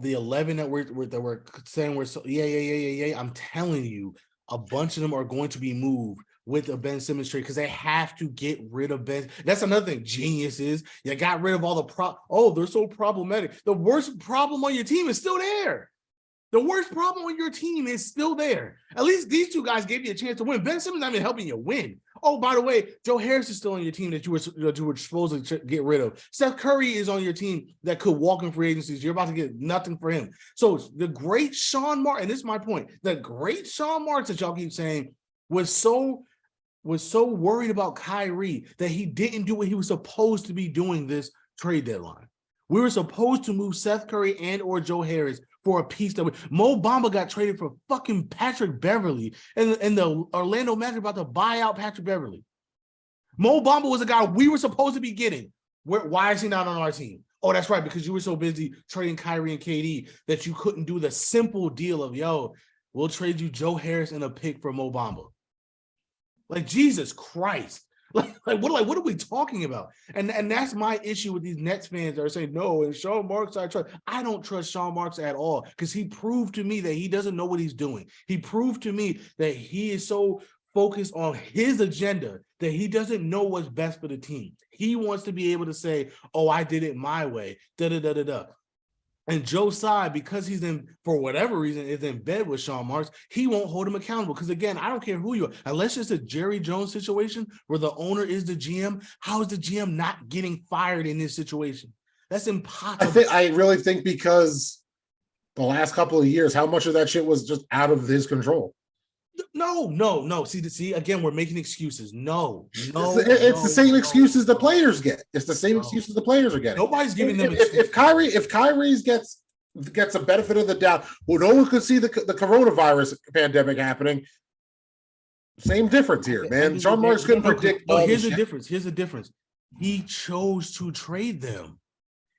the 11 that we're saying we're so yeah. I'm telling you, a bunch of them are going to be moved with a Ben Simmons trade because they have to get rid of Ben. That's another thing. Geniuses. You got rid of all the they're so problematic. The worst problem on your team is still there. The worst problem on your team is still there. At least these 2 guys gave you a chance to win. Ben Simmons not even helping you win. Oh, by the way, Joe Harris is still on your team that you were supposed to get rid of. Steph Curry is on your team that could walk in free agencies. You're about to get nothing for him. So the great Sean Marks, and this is my point, the great Sean Marks that y'all keep saying was so worried about Kyrie that he didn't do what he was supposed to be doing this trade deadline. We were supposed to move Seth Curry and or Joe Harris for a piece that Mo Bamba got traded for fucking Patrick Beverly, and the Orlando Magic about to buy out Patrick Beverly. Mo Bamba was a guy we were supposed to be getting. Why is he not on our team? Oh, that's right, because you were so busy trading Kyrie and KD that you couldn't do the simple deal of, yo, we'll trade you Joe Harris and a pick for Mo Bamba. Like, Jesus Christ. Like what are we talking about? And that's my issue with these Nets fans that are saying, no, and Sean Marks, I trust. I don't trust Sean Marks at all because he proved to me that he doesn't know what he's doing. He proved to me that he is so focused on his agenda that he doesn't know what's best for the team. He wants to be able to say, oh, I did it my way, da-da-da-da-da. And Joe Tsai, because he's for whatever reason, is in bed with Sean Marks, he won't hold him accountable. Because again, I don't care who you are. Unless it's a Jerry Jones situation where the owner is the GM, how is the GM not getting fired in this situation? That's impossible. I really think because the last couple of years, how much of that shit was just out of his control. No. See, again, we're making excuses. No. It's the same excuses the players get. It's the same excuses the players are getting. Nobody's giving them. If Kyrie gets a benefit of the doubt, well, no one could see the coronavirus pandemic happening. Same difference here, man. Sean Marks couldn't predict. Here's the difference. Here's the difference. He chose to trade them.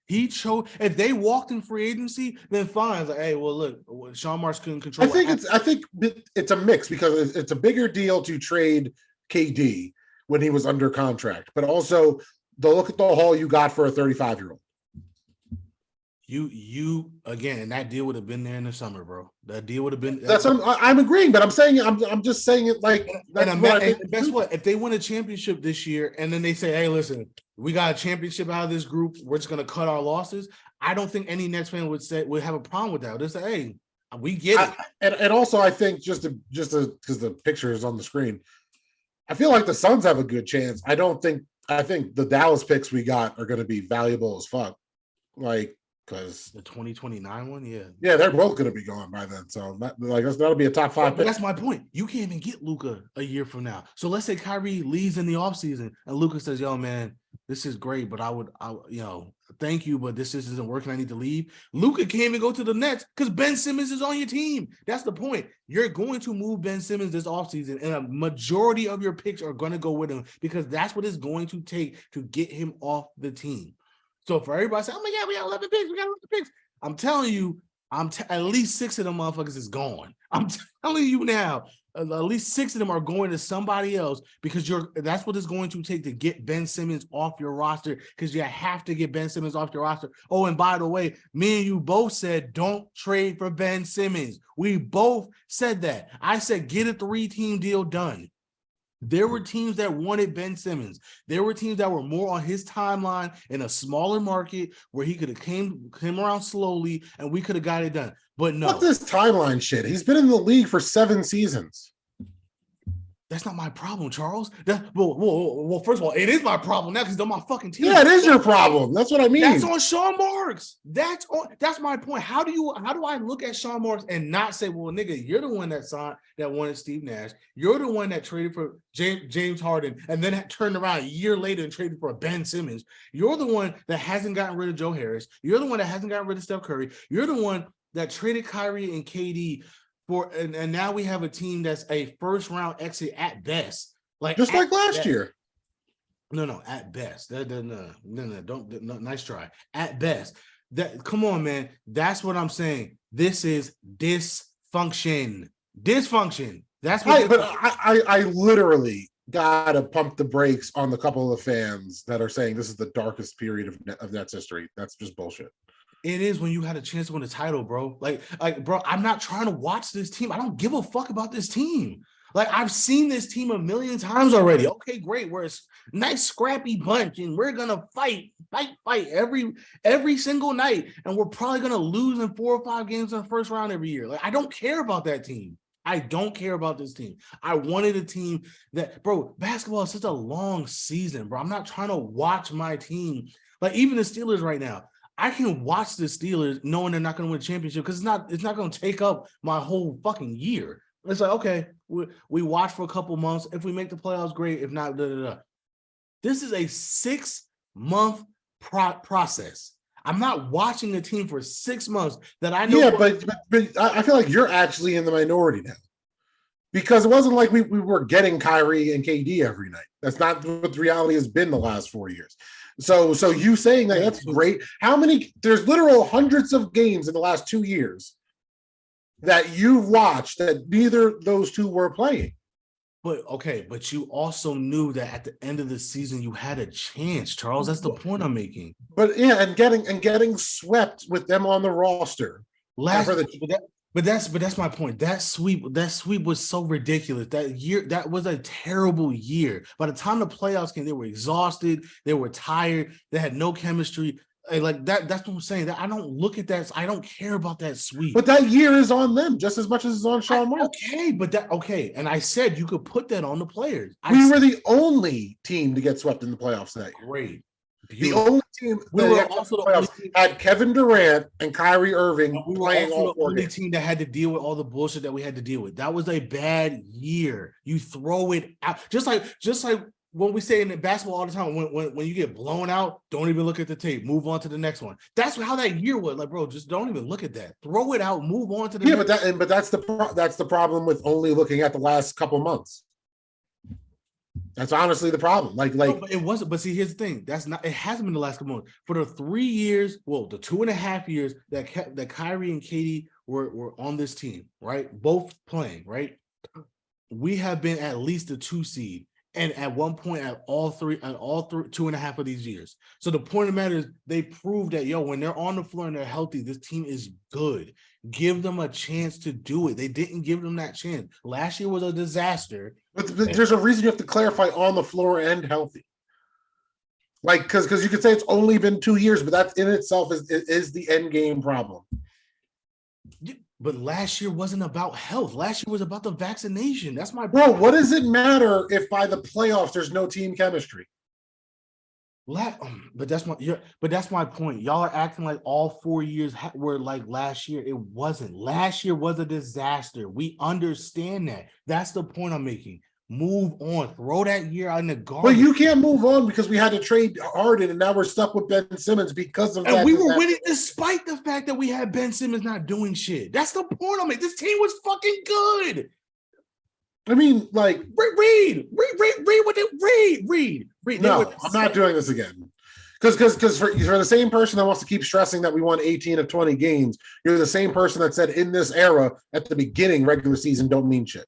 He chose. If they walked in free agency, then fine. It's like, hey, well, look, Sean Marks couldn't control. I think it's a mix because it's a bigger deal to trade KD when he was under contract, but also look at the haul you got for a 35-year-old. You again, and that deal would have been there in the summer, bro. That deal would have been. I'm agreeing, but I'm just saying it like. And guess what? If they win a championship this year, and then they say, "Hey, listen, we got a championship out of this group. We're just gonna cut our losses." I don't think any Nets fan would have a problem with that. They say, "Hey, we get it." And also, I think just because the picture is on the screen, I feel like the Suns have a good chance. I think the Dallas picks we got are going to be valuable as fuck. Like. Because the 2029 one, yeah, they're both going to be gone by then. So that'll be a top 5 pick. That's my point. You can't even get Luka a year from now. So let's say Kyrie leaves in the offseason and Luka says, "Yo, man, this is great, but I thank you, but this isn't working. I need to leave." Luka can't even go to the Nets because Ben Simmons is on your team. That's the point. You're going to move Ben Simmons this offseason, and a majority of your picks are going to go with him because that's what it's going to take to get him off the team. So for everybody saying, "Oh my God, we got 11 picks. We got 11 picks." I'm telling you, At least 6 of them motherfuckers is gone. I'm telling you now. At least 6 of them are going to somebody else because that's what it's going to take to get Ben Simmons off your roster, because you have to get Ben Simmons off your roster. Oh, and by the way, me and you both said don't trade for Ben Simmons. We both said that. I said get a 3-team deal done. There were teams that wanted Ben Simmons. There were teams that were more on his timeline in a smaller market where he could have came around slowly and we could have got it done. But no. What's this timeline shit? He's been in the league for 7 seasons. That's not my problem, Charles. Well, first of all, it is my problem now because they're my fucking team. Yeah, it is your problem. That's what I mean. That's on Sean Marks. That's my point. How do I look at Sean Marks and not say, well, nigga, you're the one that wanted Steve Nash. You're the one that traded for James Harden and then turned around a year later and traded for Ben Simmons. You're the one that hasn't gotten rid of Joe Harris. You're the one that hasn't gotten rid of Steph Curry. You're the one that traded Kyrie and KD and now we have a team that's a first round exit at best. Like last year. No, at best. No, nice try. At best. Come on, man. That's what I'm saying. This is dysfunction. Dysfunction. That's what. But I literally gotta pump the brakes on the couple of fans that are saying this is the darkest period of Nets history. That's just bullshit. It is when you had a chance to win the title, bro. Like, bro, I'm not trying to watch this team. I don't give a fuck about this team. Like, I've seen this team a million times already. Okay, great. We're a nice, scrappy bunch, and we're gonna fight every single night, and we're probably gonna lose in 4 or 5 games in the first round every year. Like, I don't care about that team. I don't care about this team. I wanted a team that, bro, basketball is such a long season, bro. I'm not trying to watch my team. Like, even the Steelers right now. I can watch the Steelers knowing they're not going to win a championship because it's not going to take up my whole fucking year. It's like, okay, we watch for a couple months. If we make the playoffs, great. If not, This is a 6-month process. I'm not watching a team for 6 months that I know. Yeah, but I feel like you're actually in the minority now. Because it wasn't like we were getting Kyrie and KD every night. That's not what the reality has been the last 4 years. So you saying that's great. There's literal hundreds of games in the last 2 years that you've watched that neither those two were playing. But you also knew that at the end of the season you had a chance, Charles. That's the point I'm making. But yeah, and getting swept with them on the roster. But that's my point. That sweep was so ridiculous. That year, that was a terrible year. By the time the playoffs came, they were exhausted, they were tired, they had no chemistry. Like that's what I'm saying. That I don't look at that. I don't care about that sweep. But that year is on them just as much as it's on Sean Marks. Okay. And I said you could put that on the players. We were the only team to get swept in the playoffs that year. Great. The only team had Kevin Durant and Kyrie Irving playing all 4 games. The team that had to deal with all the bullshit that we had to deal with. That was a bad year. You throw it out, just like when we say in the basketball all the time. When you get blown out, don't even look at the tape. Move on to the next one. That's how that year was. Like, bro, just don't even look at that. Throw it out. Move on to the next. But that's the problem with only looking at the last couple months. That's honestly the problem. No, but it wasn't. But see, here's the thing. It hasn't been the last couple months. For the 3 years, the 2.5 years that Kyrie and KD were on this team, right? Both playing, right? We have been at least a 2 seed. And at one point at all three 2.5 of these years. So the point of the matter is they proved that, when they're on the floor and they're healthy, this team is good. Give them a chance to do it. They didn't give them that chance. Last year was a disaster. But there's a reason you have to clarify on the floor and healthy. Like, because you could say it's only been 2 years, but that in itself is the end game problem. But last year wasn't about health. Last year was about the vaccination. That's my point. Bro, what does it matter if by the playoffs there's no team chemistry? But that's my point. Y'all are acting like all 4 years were like last year. It wasn't. Last year was a disaster. We understand that. That's the point I'm making. Move on. Throw that year out in the garbage. Well, you can't move on because we had to trade Harden, and now we're stuck with Ben Simmons because of that. And we were winning despite the fact that we had Ben Simmons not doing shit. That's the point I'm making. This team was fucking good. I mean, like read. No, I'm not doing this again Because for the same person that wants to keep stressing that we won 18 of 20 games, you're the same person that said in this era at the beginning regular season don't mean shit.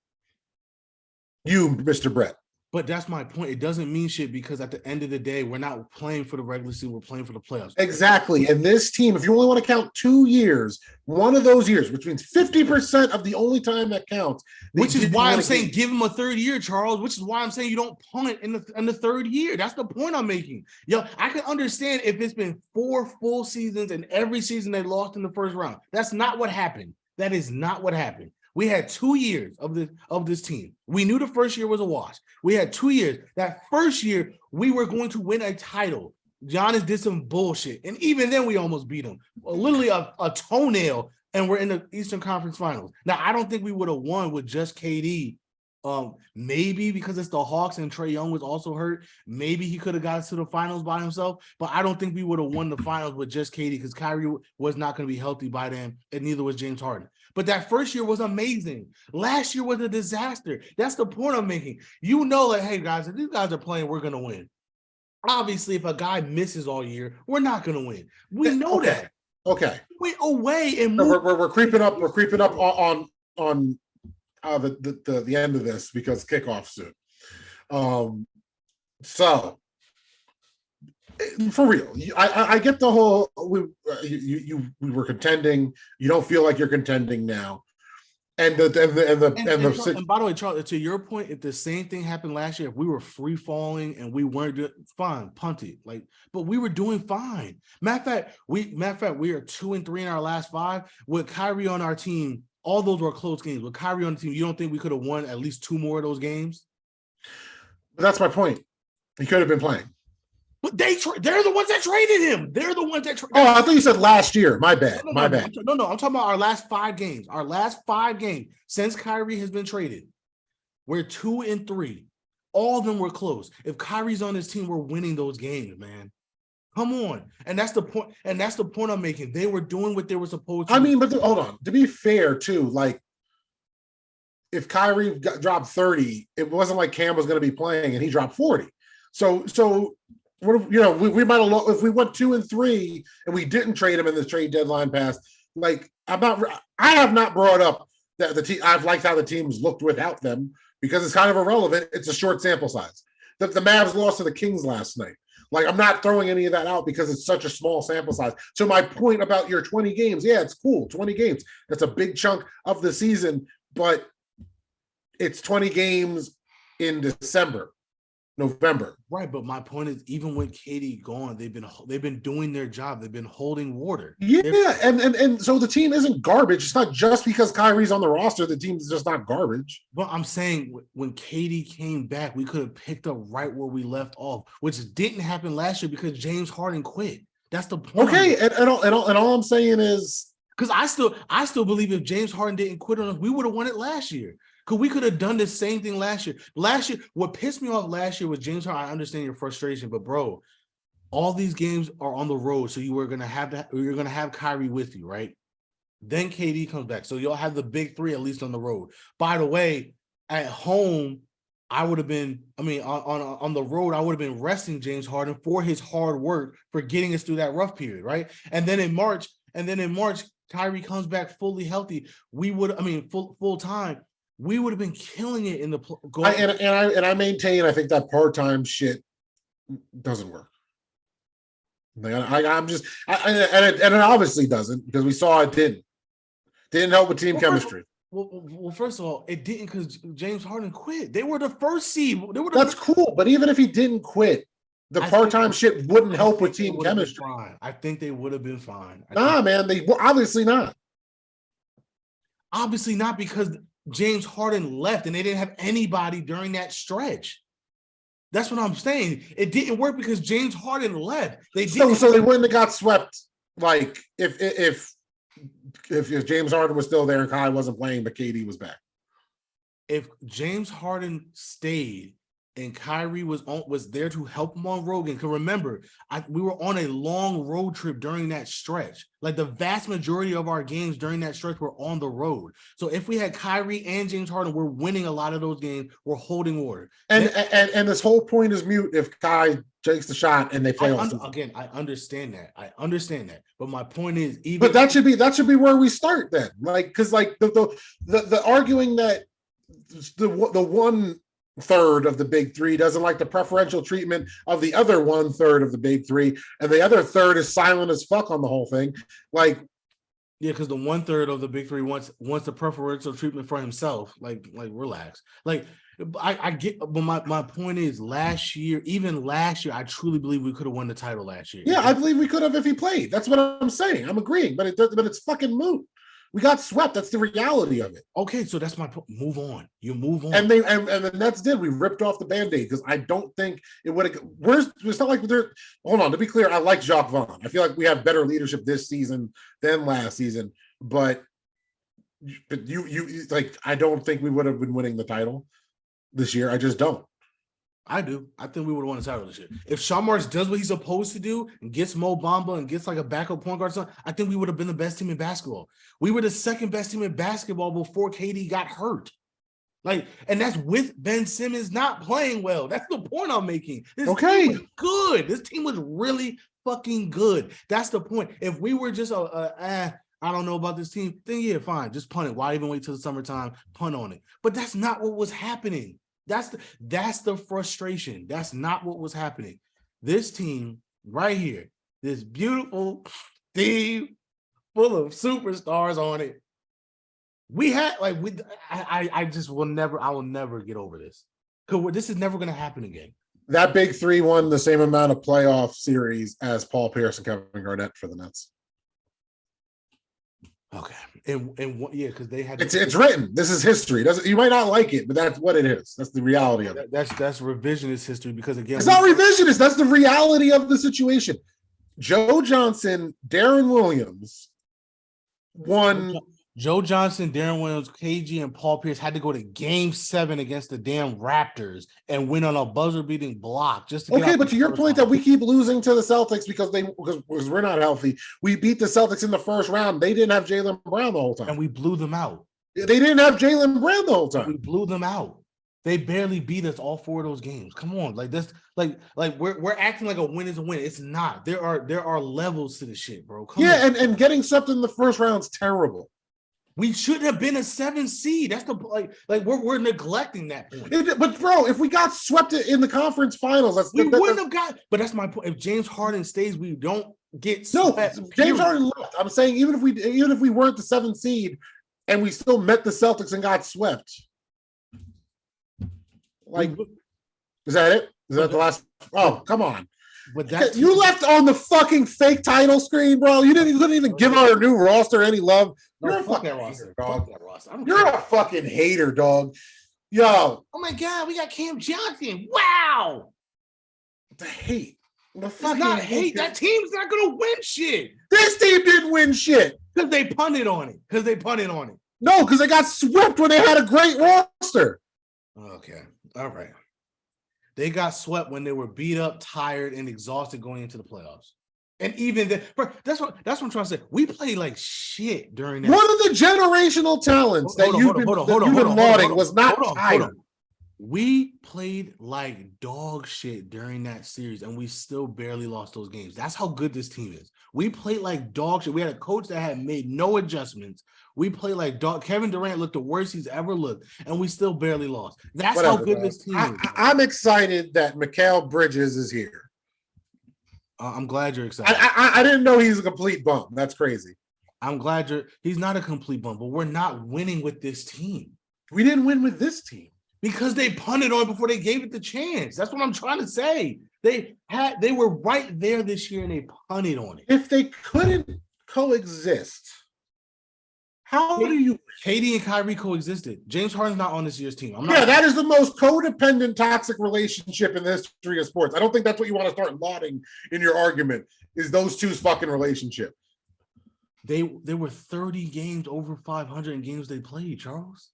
You, Mr. Brett. But that's my point. It doesn't mean shit because at the end of the day, we're not playing for the regular season. We're playing for the playoffs. Exactly. And this team, if you only want to count 2 years, one of those years, which means 50% of the only time that counts. Which is why I'm saying give him a third year, Charles. Which is why I'm saying you don't punt in the third year. That's the point I'm making. Yo, I can understand if it's been 4 full seasons and every season they lost in the first round. That's not what happened. That is not what happened. We had 2 years of this team. We knew the first year was a wash. We had 2 years. That first year, we were going to win a title. Giannis did some bullshit. And even then, we almost beat him. Literally a toenail, and we're in the Eastern Conference Finals. Now, I don't think we would have won with just KD. Maybe because it's the Hawks and Trae Young was also hurt. Maybe he could have got us to the finals by himself. But I don't think we would have won the finals with just KD because Kyrie was not going to be healthy by then, and neither was James Harden. But that first year was amazing. Last year was a disaster. That's the point I'm making. You know that, hey, guys, if these guys are playing, we're going to win. Obviously, if a guy misses all year, we're not going to win. We know that. Okay. We away and we're creeping up. We're creeping up on the end of this because kickoff soon. So for real, I get the whole we were contending. You don't feel like you're contending now, and by the way, Charles, to your point, if the same thing happened last year, if we were free falling and we weren't doing fine, punt it, but we were doing fine. Matter of fact, we are 2-3 in our last 5 with Kyrie on our team. All those were close games. With Kyrie on the team, you don't think we could have won at least 2 more of those games? But that's my point. He could have been playing. But they're the ones that traded him. They're the ones that traded him. Oh, I thought you said last year. My bad. My bad. I'm talking about our last 5 games. Our last 5 games since Kyrie has been traded. We're 2-3. All of them were close. If Kyrie's on his team, we're winning those games, man. Come on. And that's the point. And that's the point I'm making. They were doing what they were supposed to. I mean, but hold on. To be fair, too, like if Kyrie dropped 30, it wasn't like Cam was going to be playing and he dropped 40. So we might have, if we went 2-3 and we didn't trade him in the trade deadline pass, like I have not brought up that the team. I've liked how the teams looked without them because it's kind of irrelevant. It's a short sample size. The Mavs lost to the Kings last night. Like, I'm not throwing any of that out because it's such a small sample size. So my point about your 20 games, yeah, it's cool. 20 games. That's a big chunk of the season, but it's 20 games in December, November. Right, but my point is, even with KD gone, they've been doing their job. They've been holding water. Yeah, and so the team isn't garbage. It's not just because Kyrie's on the roster, the team's just not garbage. But I'm saying when KD came back, we could have picked up right where we left off, which didn't happen last year because James Harden quit. That's the point. Okay, and all I'm saying is, because I still believe if James Harden didn't quit on us, we would have won it last year. Because we could have done the same thing last year. Last year, what pissed me off last year was James Harden. I understand your frustration, but bro, all these games are on the road, so you're gonna have Kyrie with you, right? Then KD comes back, so you'll have the big 3 at least on the road. By the way, at home, I would have been. I mean, on the road, I would have been resting James Harden for his hard work for getting us through that rough period, right? And then in March, Kyrie comes back fully healthy. We would, full time. We would have been killing it in the I maintain I think that part-time shit doesn't work. Like, it obviously doesn't because we saw it didn't help with team chemistry. Well, first of all, it didn't because James Harden quit. They were the first seed. That's cool, but even if he didn't quit, the part-time shit wouldn't help with team chemistry. I think they would have been fine. Man, they were obviously not. Obviously not because James Harden left and they didn't have anybody during that stretch. That's what I'm saying. It didn't work because James Harden left. So they wouldn't have got swept. Like if James Harden was still there and Kai wasn't playing, but KD was back. If James Harden stayed and Kyrie was there to help him on road. Because remember, we were on a long road trip during that stretch. Like the vast majority of our games during that stretch were on the road. So if we had Kyrie and James Harden, we're winning a lot of those games. We're holding order. And this whole point is mute if Kai takes the shot and they play again. I understand that. But my point is, but that should be where we start then. Like, because like the arguing that the 1/3 of the big three doesn't like the preferential treatment of the other 1/3 of the big three, and the other third is silent as fuck on the whole thing. Like, yeah, because the 1/3 of the big three wants the preferential treatment for himself. Like relax. Like I get, but my point is, even last year, I truly believe we could have won the title last year. Yeah, I believe we could have if he played. That's what I'm saying. I'm agreeing, but it's fucking moot. We got swept. That's the reality of it. Okay, so that's my point. Move on. You move on. And the Nets did. We ripped off the Band-Aid because I don't think it would have. It's not like they're. Hold on. To be clear, I like Jacques Vaughn. I feel like we have better leadership this season than last season. But you like, I don't think we would have been winning the title this year. I just don't. I do. I think we would have won the title this year. If Sean Marks does what he's supposed to do and gets Mo Bamba and gets like a backup point guard or something, I think we would have been the best team in basketball. We were the second best team in basketball before KD got hurt. Like, and that's with Ben Simmons not playing well. That's the point I'm making. This team was good. This team was really fucking good. That's the point. If we were just I don't know about this team, then yeah, fine. Just punt it. Why even wait till the summertime? Punt on it. But that's not what was happening. That's the frustration. That's not what was happening. This team right here, this beautiful team full of superstars on it. I will never get over this. Because this is never going to happen again. That big three won the same amount of playoff series as Paul Pierce and Kevin Garnett for the Nets. Okay, and yeah, because they had it's written. This is history. You might not like it, but that's what it is. That's the reality of it. That's revisionist history because again, it's not revisionist. That's the reality of the situation. Joe Johnson, Darren Williams won. Joe Johnson, Darren Williams, KG, and Paul Pierce had to go to Game 7 against the damn Raptors and win on a buzzer-beating block. Just to but to your point that we keep losing to the Celtics because we're not healthy. We beat the Celtics in the first round. They didn't have Jaylen Brown the whole time, and we blew them out. They didn't have Jaylen Brown the whole time. We blew them out. They barely beat us all 4 of those games. Come on, like this, like we're acting like a win is a win. It's not. There are levels to the shit, bro. Come on. and getting swept in the first round is terrible. We should have been a 7 seed. That's the like we're neglecting that point. But bro, if we got swept in the conference finals, we wouldn't have got. But that's my point. If James Harden stays, we don't get swept. No, James Harden left. I'm saying even if we weren't the 7th seed and we still met the Celtics and got swept. Like, is that it? Is that the last? Oh, come on. But that you left on the fucking fake title screen, bro. You couldn't even give our new roster any love. You're a fucking hater, dog. You're a fucking hater, dog. Yo. Oh my God, we got Cam Johnson. Wow. The hate. It's not hate. That team's not gonna win shit. This team didn't win shit. Because they punted on it. No, because they got swept when they had a great roster. Okay. All right. They got swept when they were beat up, tired, and exhausted going into the playoffs. And even then, that's what I'm trying to say. We played like shit during that. One of the generational talents that you've been lauding was not tired. We played like dog shit during that series, and we still barely lost those games. That's how good this team is. We played like dog shit. We had a coach that had made no adjustments. We played like dog. Kevin Durant looked the worst he's ever looked, and we still barely lost. That's how good this team is. I'm excited that Mikal Bridges is here. I'm glad you're excited. I didn't know he's a complete bum. That's crazy. I'm glad he's not a complete bum, but we're not winning with this team. We didn't win with this team. Because they punted on it before they gave it the chance. That's what I'm trying to say. They were right there this year and they punted on it. If they couldn't coexist, how do you? KD and Kyrie coexisted. James Harden's not on this year's team. That is the most codependent, toxic relationship in the history of sports. I don't think that's what you want to start lauding in your argument. Is those two's fucking relationship? They were 30 games over 500 in games they played, Charles.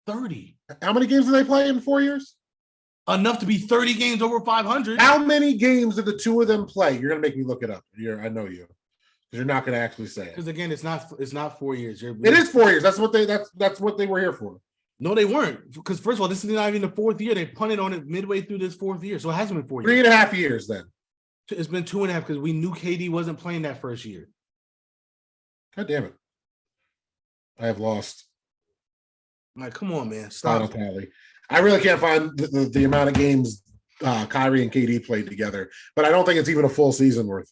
30. How many games did they play in 4 years? enough to be 30 games over 500. How many games did the two of them play? You're gonna make me look it up. I know you, because you're not gonna actually say it. Because again, it's not 4 years. It is 4 years. That's what they were here for. No, they weren't. Because first of all, this is not even the fourth year. They punted on it midway through this fourth year, so it hasn't been 4 years. 3.5 years then. It's been 2.5 because we knew KD wasn't playing that first year. God damn it! I have lost. Like, come on, man, stop. Tally. I really can't find the amount of games Kyrie and KD played together, but I don't think it's even a full season worth.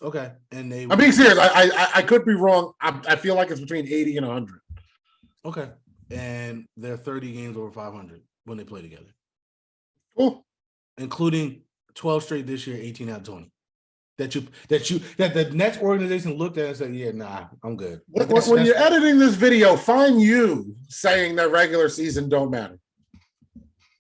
Okay, and I'm being serious. I could be wrong. I feel like it's between 80 and 100. Okay, and they're 30 games over 500 when they play together. Cool, including 12 straight this year, 18 out of 20. That the Nets organization looked at and said, "Yeah, nah, I'm good." When you're editing this video, find you saying that regular season don't matter.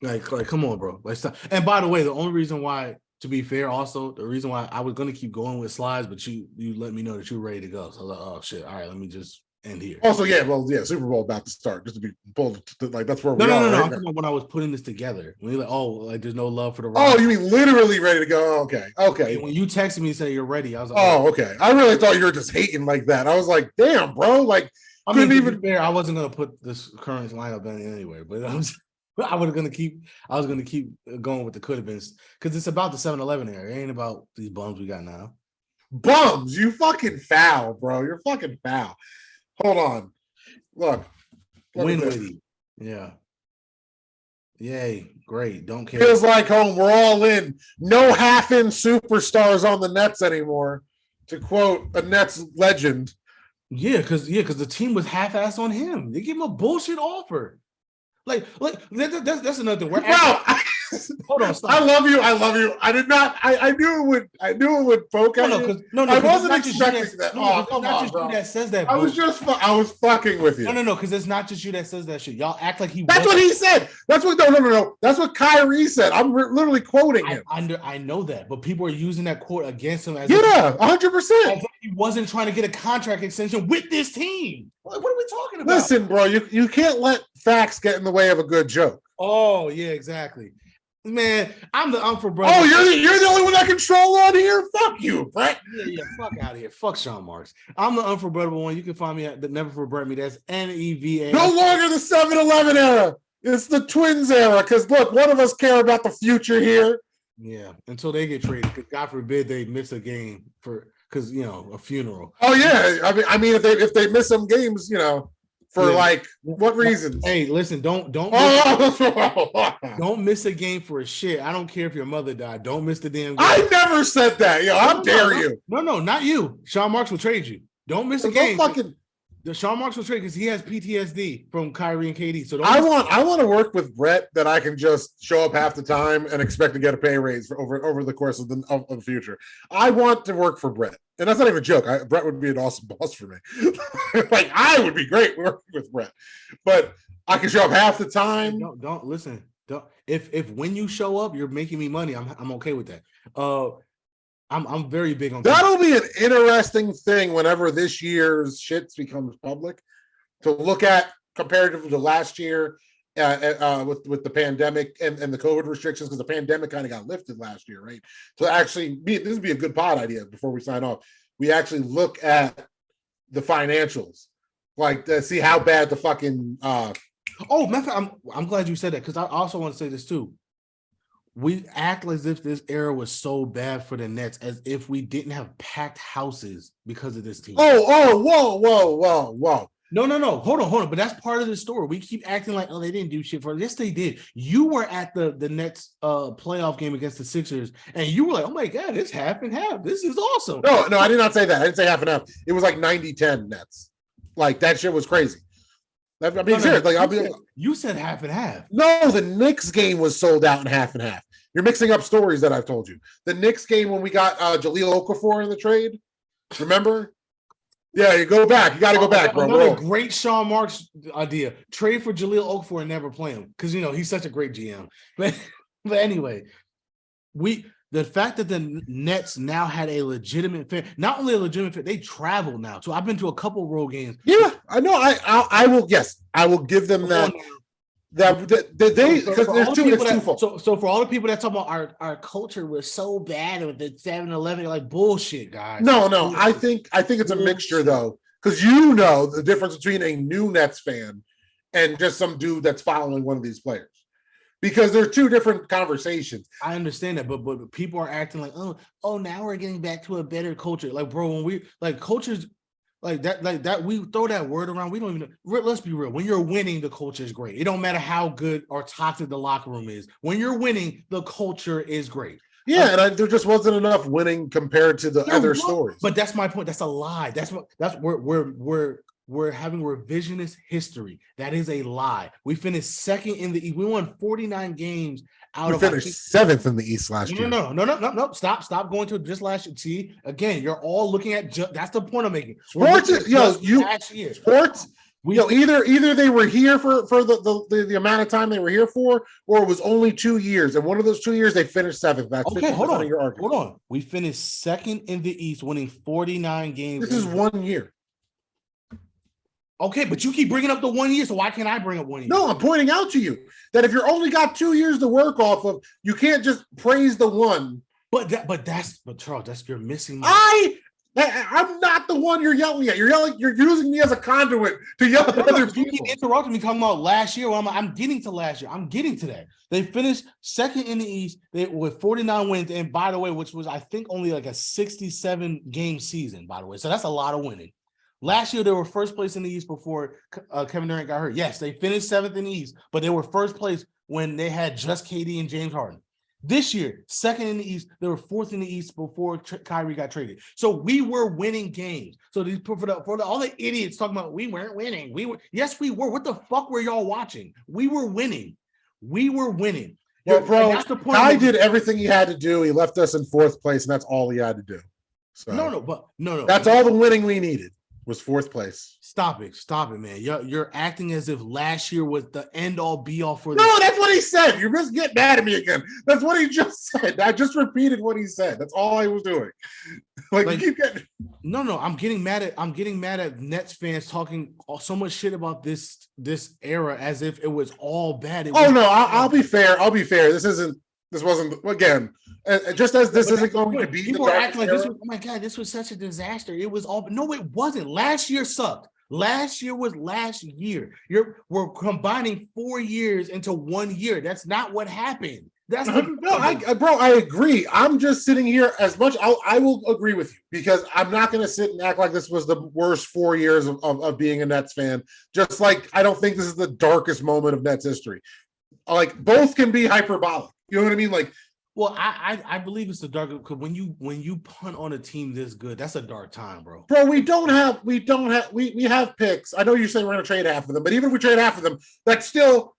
Like, come on, bro. Like, stop. And by the way, the only reason why, to be fair, also the reason why I was going to keep going with slides, but you let me know that you're ready to go. So I was like, oh shit, all right, let me just end here. Also, Super Bowl about to start. Just to be pulled, like that's where no, we are. No. Right I'm talking about when I was putting this together. When you're like, oh, like there's no love for the. Oh, you mean literally ready to go? Okay. And when you texted me and said you're ready, I was like, oh, okay. I really thought you were just hating like that. I was like, damn, bro. Like, I mean, to be fair, I wasn't gonna put this current lineup in anyway, but I was gonna keep going with the could have been, because it's about the 7-Eleven era. It ain't about these bums we got now. Bums, you fucking foul, bro. You're fucking foul. Hold on. Look. Win witty. Yeah. Yay. Great. Don't care. Feels like home. We're all in. No half-in superstars on the Nets anymore, to quote a Nets legend. Yeah, because the team was half-assed on him. They gave him a bullshit offer. Like that's another thing. Hold on, stop. I love you. I did not. I knew it would poke at you. No, I wasn't expecting that. No, come on, bro. That says that. I was fucking with you. No, because it's not just you that says that shit. Y'all act like he. That's what he said. That's what no. That's what Kyrie said. I'm literally quoting him. I know that, but people are using that quote against him as 100%. He wasn't trying to get a contract extension with this team. What are we talking about? Listen, bro, you can't let facts get in the way of a good joke. Oh yeah, exactly. Man, I'm the for brother. Oh, you're the only one that can troll on here. Fuck you, Brett. Yeah, fuck out of here. Fuck Sean Marks. I'm the unforgettable one. You can find me at the Never Forget Me. That's NEVA. No longer the 7-Eleven era. It's the Twins era. Because look, one of us care about the future here. Yeah, until they get traded. Because God forbid they miss a game because a funeral. Oh yeah, I mean if they miss some games, for like what reason? Hey, listen, don't miss a game for a shit. I don't care if your mother died. Don't miss the damn game. I never said that. How dare you? No, not you. Sean Marks will trade you. Don't miss a game. Sean Marks will trade because he has PTSD from Kyrie and KD. So I want to work with Brett that I can just show up half the time and expect to get a pay raise over the course of the future. I want to work for Brett. And that's not even a joke. Brett would be an awesome boss for me. Like, I would be great working with Brett. But I can show up half the time. Don't listen. If when you show up, you're making me money, I'm okay with that. I'm very big on that'll be an interesting thing whenever this year's shit becomes public to look at comparative to last year with the pandemic and the COVID restrictions, because the pandemic kind of got lifted last year, right? So actually, this would be a good pod idea before we sign off. We actually look at the financials, like to see how bad the fucking. I'm glad you said that, because I also want to say this too. We act as if this era was so bad for the Nets, as if we didn't have packed houses because of this team. Whoa. No. Hold on. But that's part of the story. We keep acting like, they didn't do shit for us. Yes, they did. You were at the Nets playoff game against the Sixers, and you were like, oh my God, it's half and half. This is awesome. No, I did not say that. I didn't say half and half. It was like 90-10 Nets. Like, that shit was crazy. I'm being serious. You said half and half. No, the Knicks game was sold out in half and half. You're mixing up stories that I've told you. The Knicks game when we got Jahlil Okafor in the trade. Remember? Yeah, you go back. You got to go back, bro. Another great Sean Marks idea. Trade for Jahlil Okafor and never play him, because he's such a great GM. But anyway, the fact that the Nets now had a legitimate fan, not only a legitimate fan, they travel now. So I've been to a couple road games. Yeah, I know. I will. Yes, I will give them that. They because for there's all the two. people It's that twofold. so for all the people that talk about our culture was so bad with the 7-Eleven, like bullshit, guys. No. I think it's a mixture though, because you know the difference between a new Nets fan and just some dude that's following one of these players. Because they're two different conversations. I understand that, but people are acting like, oh, now we're getting back to a better culture. Like, bro, when we like cultures like that, we throw that word around. We don't even know. Let's be real. When you're winning, the culture is great. It don't matter how good or toxic the locker room is. When you're winning, the culture is great. Yeah, and there just wasn't enough winning compared to the other stories. But that's my point. That's a lie. That's we're having revisionist history. That is a lie. We finished second in the East. We won 49 games out we of. Finished seventh in the East last year. No. Stop going to just last year. See, again, you're all looking at. That's the point I'm making. Sports, last year. Sports. Either they were here for the amount of time they were here for, or it was only 2 years. And one of those 2 years they finished seventh. That's okay. Hold on. We finished second in the East, winning 49 games. This is 1 year. Okay, but you keep bringing up the 1 year, so why can't I bring up 1 year? No, I'm pointing out to you that if you're only got 2 years to work off of, you can't just praise the one. But Charles, that's you're missing. I'm not the one you're yelling at. You're using me as a conduit to yell at other people. You keep interrupting me talking about last year. Well, I'm getting to last year. I'm getting to that. They finished second in the East with 49 wins, and by the way, which was I think only like a 67 game season. By the way, so that's a lot of winning. Last year, they were first place in the East before Kevin Durant got hurt. Yes, they finished seventh in the East, but they were first place when they had just KD and James Harden. This year, second in the East, they were fourth in the East before Kyrie got traded. So we were winning games. So these all the idiots talking about we weren't winning. Yes, we were. What the fuck were y'all watching? We were winning. Well, bro, that's the point. Kai did everything he had to do. He left us in fourth place, and that's all he had to do. So no. That's all the winning we needed. Was fourth place. Stop it, man. You're acting as if last year was the end all be all for. No, that's what he said. You're just getting mad at me again. That's what he just said. I just repeated what he said. That's all I was doing. You keep getting. No. I'm getting mad at Nets fans talking so much shit about this era as if it was all bad. I'll be fair. This wasn't again. Just as this isn't going to be. People are acting like this was. Oh my god, this was such a disaster. It was all. No, it wasn't. Last year sucked. Last year was last year. We're combining 4 years into 1 year. That's not what happened. That's I agree. I'm just sitting here as much. I will agree with you because I'm not going to sit and act like this was the worst 4 years of being a Nets fan. Just like I don't think this is the darkest moment of Nets history. Like both can be hyperbolic. You know what I mean? Like. Well, I believe it's the dark because when you punt on a team this good, that's a dark time, bro. Bro, we have picks. I know you're saying we're going to trade half of them, but even if we trade half of them, that's still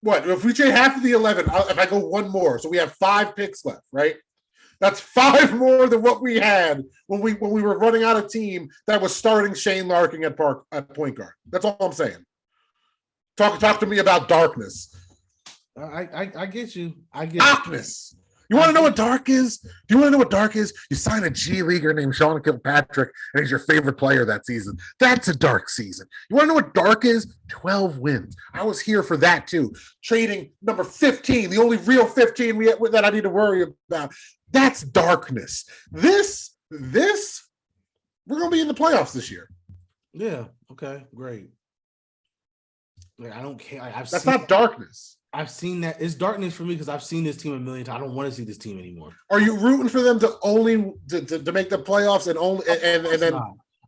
what? If we trade half of the 11, if I go one more, so we have 5 picks left, right? That's 5 more than what we had when we were running out of team that was starting Shane Larkin at point guard. That's all I'm saying. Talk to me about darkness. I get you. I get darkness. You want to know what dark is? Do you want to know what dark is? You sign a G leaguer named Sean Kilpatrick, and he's your favorite player that season. That's a dark season. You want to know what dark is? 12 wins. I was here for that too. Trading number 15, the only real 15 that I need to worry about. That's darkness. This we're gonna be in the playoffs this year. Yeah. Okay. Great. I don't care. That's not darkness. I've seen that. It's darkness for me because I've seen this team a million times. I don't want to see this team anymore. Are you rooting for them to only to make the playoffs and then?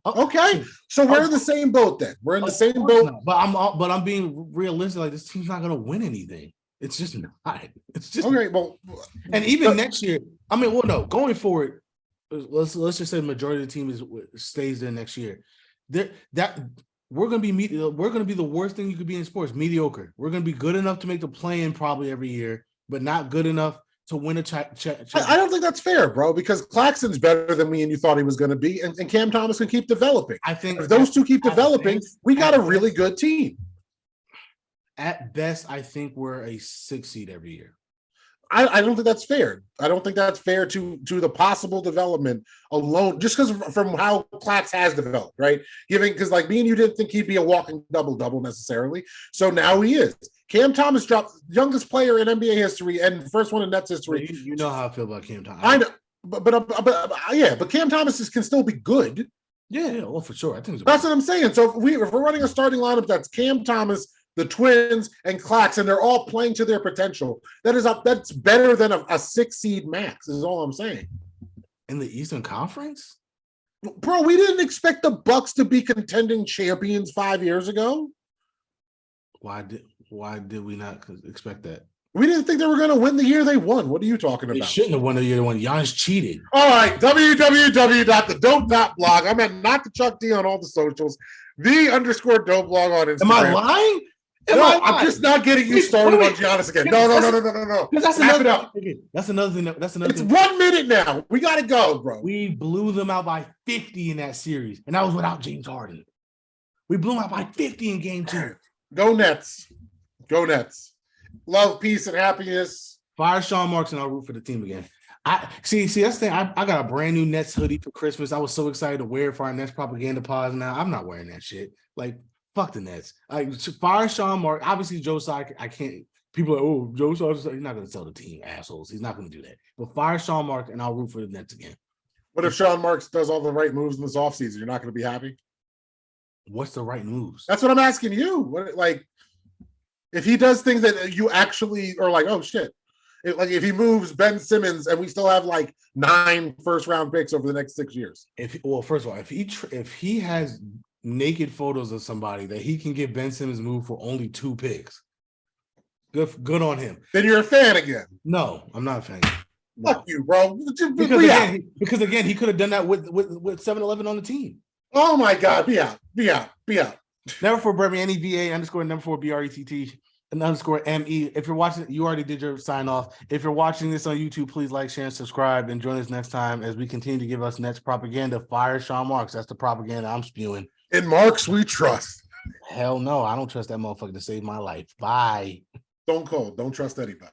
Okay, so we're in the same boat then. We're in the same boat. Not. But I'm being realistic. Like this team's not going to win anything. It's just not. It's just okay. Well, and even next year. I mean, well, no. Going forward, let's just say the majority of the team stays there next year. We're gonna be the worst thing you could be in sports, mediocre. We're gonna be good enough to make the play-in probably every year, but not good enough to win a I don't think that's fair, bro, because Claxton's better than me and you thought he was gonna be, and Cam Thomas can keep developing. I think if those two keep developing, we got a really good team. At best, I think we're a 6 seed every year. I don't think that's fair. I don't think that's fair to the possible development alone, just because from how Clax has developed, right? Because like me and you didn't think he'd be a walking double necessarily, so now he is. Cam Thomas dropped youngest player in NBA history and first one in Nets history. You know how I feel about Cam Thomas. I know, but Cam Thomas can still be good. Yeah, well, for sure. I think that's what I'm saying. So if we're running a starting lineup that's Cam Thomas, the Twins, and Clax, and they're all playing to their potential, that's better than a 6 seed max, is all I'm saying. In the Eastern Conference? Bro, we didn't expect the Bucks to be contending champions 5 years ago. Why did we not expect that? We didn't think they were going to win the year they won. What are you talking They about? shouldn't have won the year they won. Giannis cheated. All right, www.thedope.blog. I'm at not the Chuck D on all the socials. The_dope blog on Instagram. Am I lying? I'm just not getting you started on Giannis again. No. That's another thing. That's another thing. It's 1 minute now. We got to go, bro. We blew them out by 50 in that series, and that was without James Harden. We blew them out by 50 in game 2. Go Nets. Go Nets. Love, peace, and happiness. Fire Sean Marks, and I'll root for the team again. I see. That's the thing. I got a brand new Nets hoodie for Christmas. I was so excited to wear it for our Nets propaganda pods. Now I'm not wearing that shit. Like, fuck the Nets. Like, fire Sean Marks. Obviously, Joe Tsai. I can't. People are, oh, Joe Tsai. He's not going to sell the team, assholes. He's not going to do that. But fire Sean Marks, and I'll root for the Nets again. What if Sean Marks does all the right moves in this offseason? You're not going to be happy? What's the right moves? That's what I'm asking you. What, like, if he does things that you actually are like, oh shit. Like if he moves Ben Simmons and we still have like 9 first-round picks over the next 6 years. First of all, if he has naked photos of somebody that he can get Ben Simmons moved for only 2 picks, good on him. Then you're a fan again. No, I'm not a fan. No. Fuck you, bro. Because again, he could have done that with 7-Eleven on the team. Oh my God, be out. Never for Brevy, NEVA_4BRETT _ME. If you're watching, you already did your sign off. If you're watching this on YouTube, please like, share, and subscribe, and join us next time as we continue to give us Nets propaganda. Fire Sean Marks. That's the propaganda I'm spewing. In Marks, we trust. Hell no, I don't trust that motherfucker to save my life. Bye. Don't trust anybody.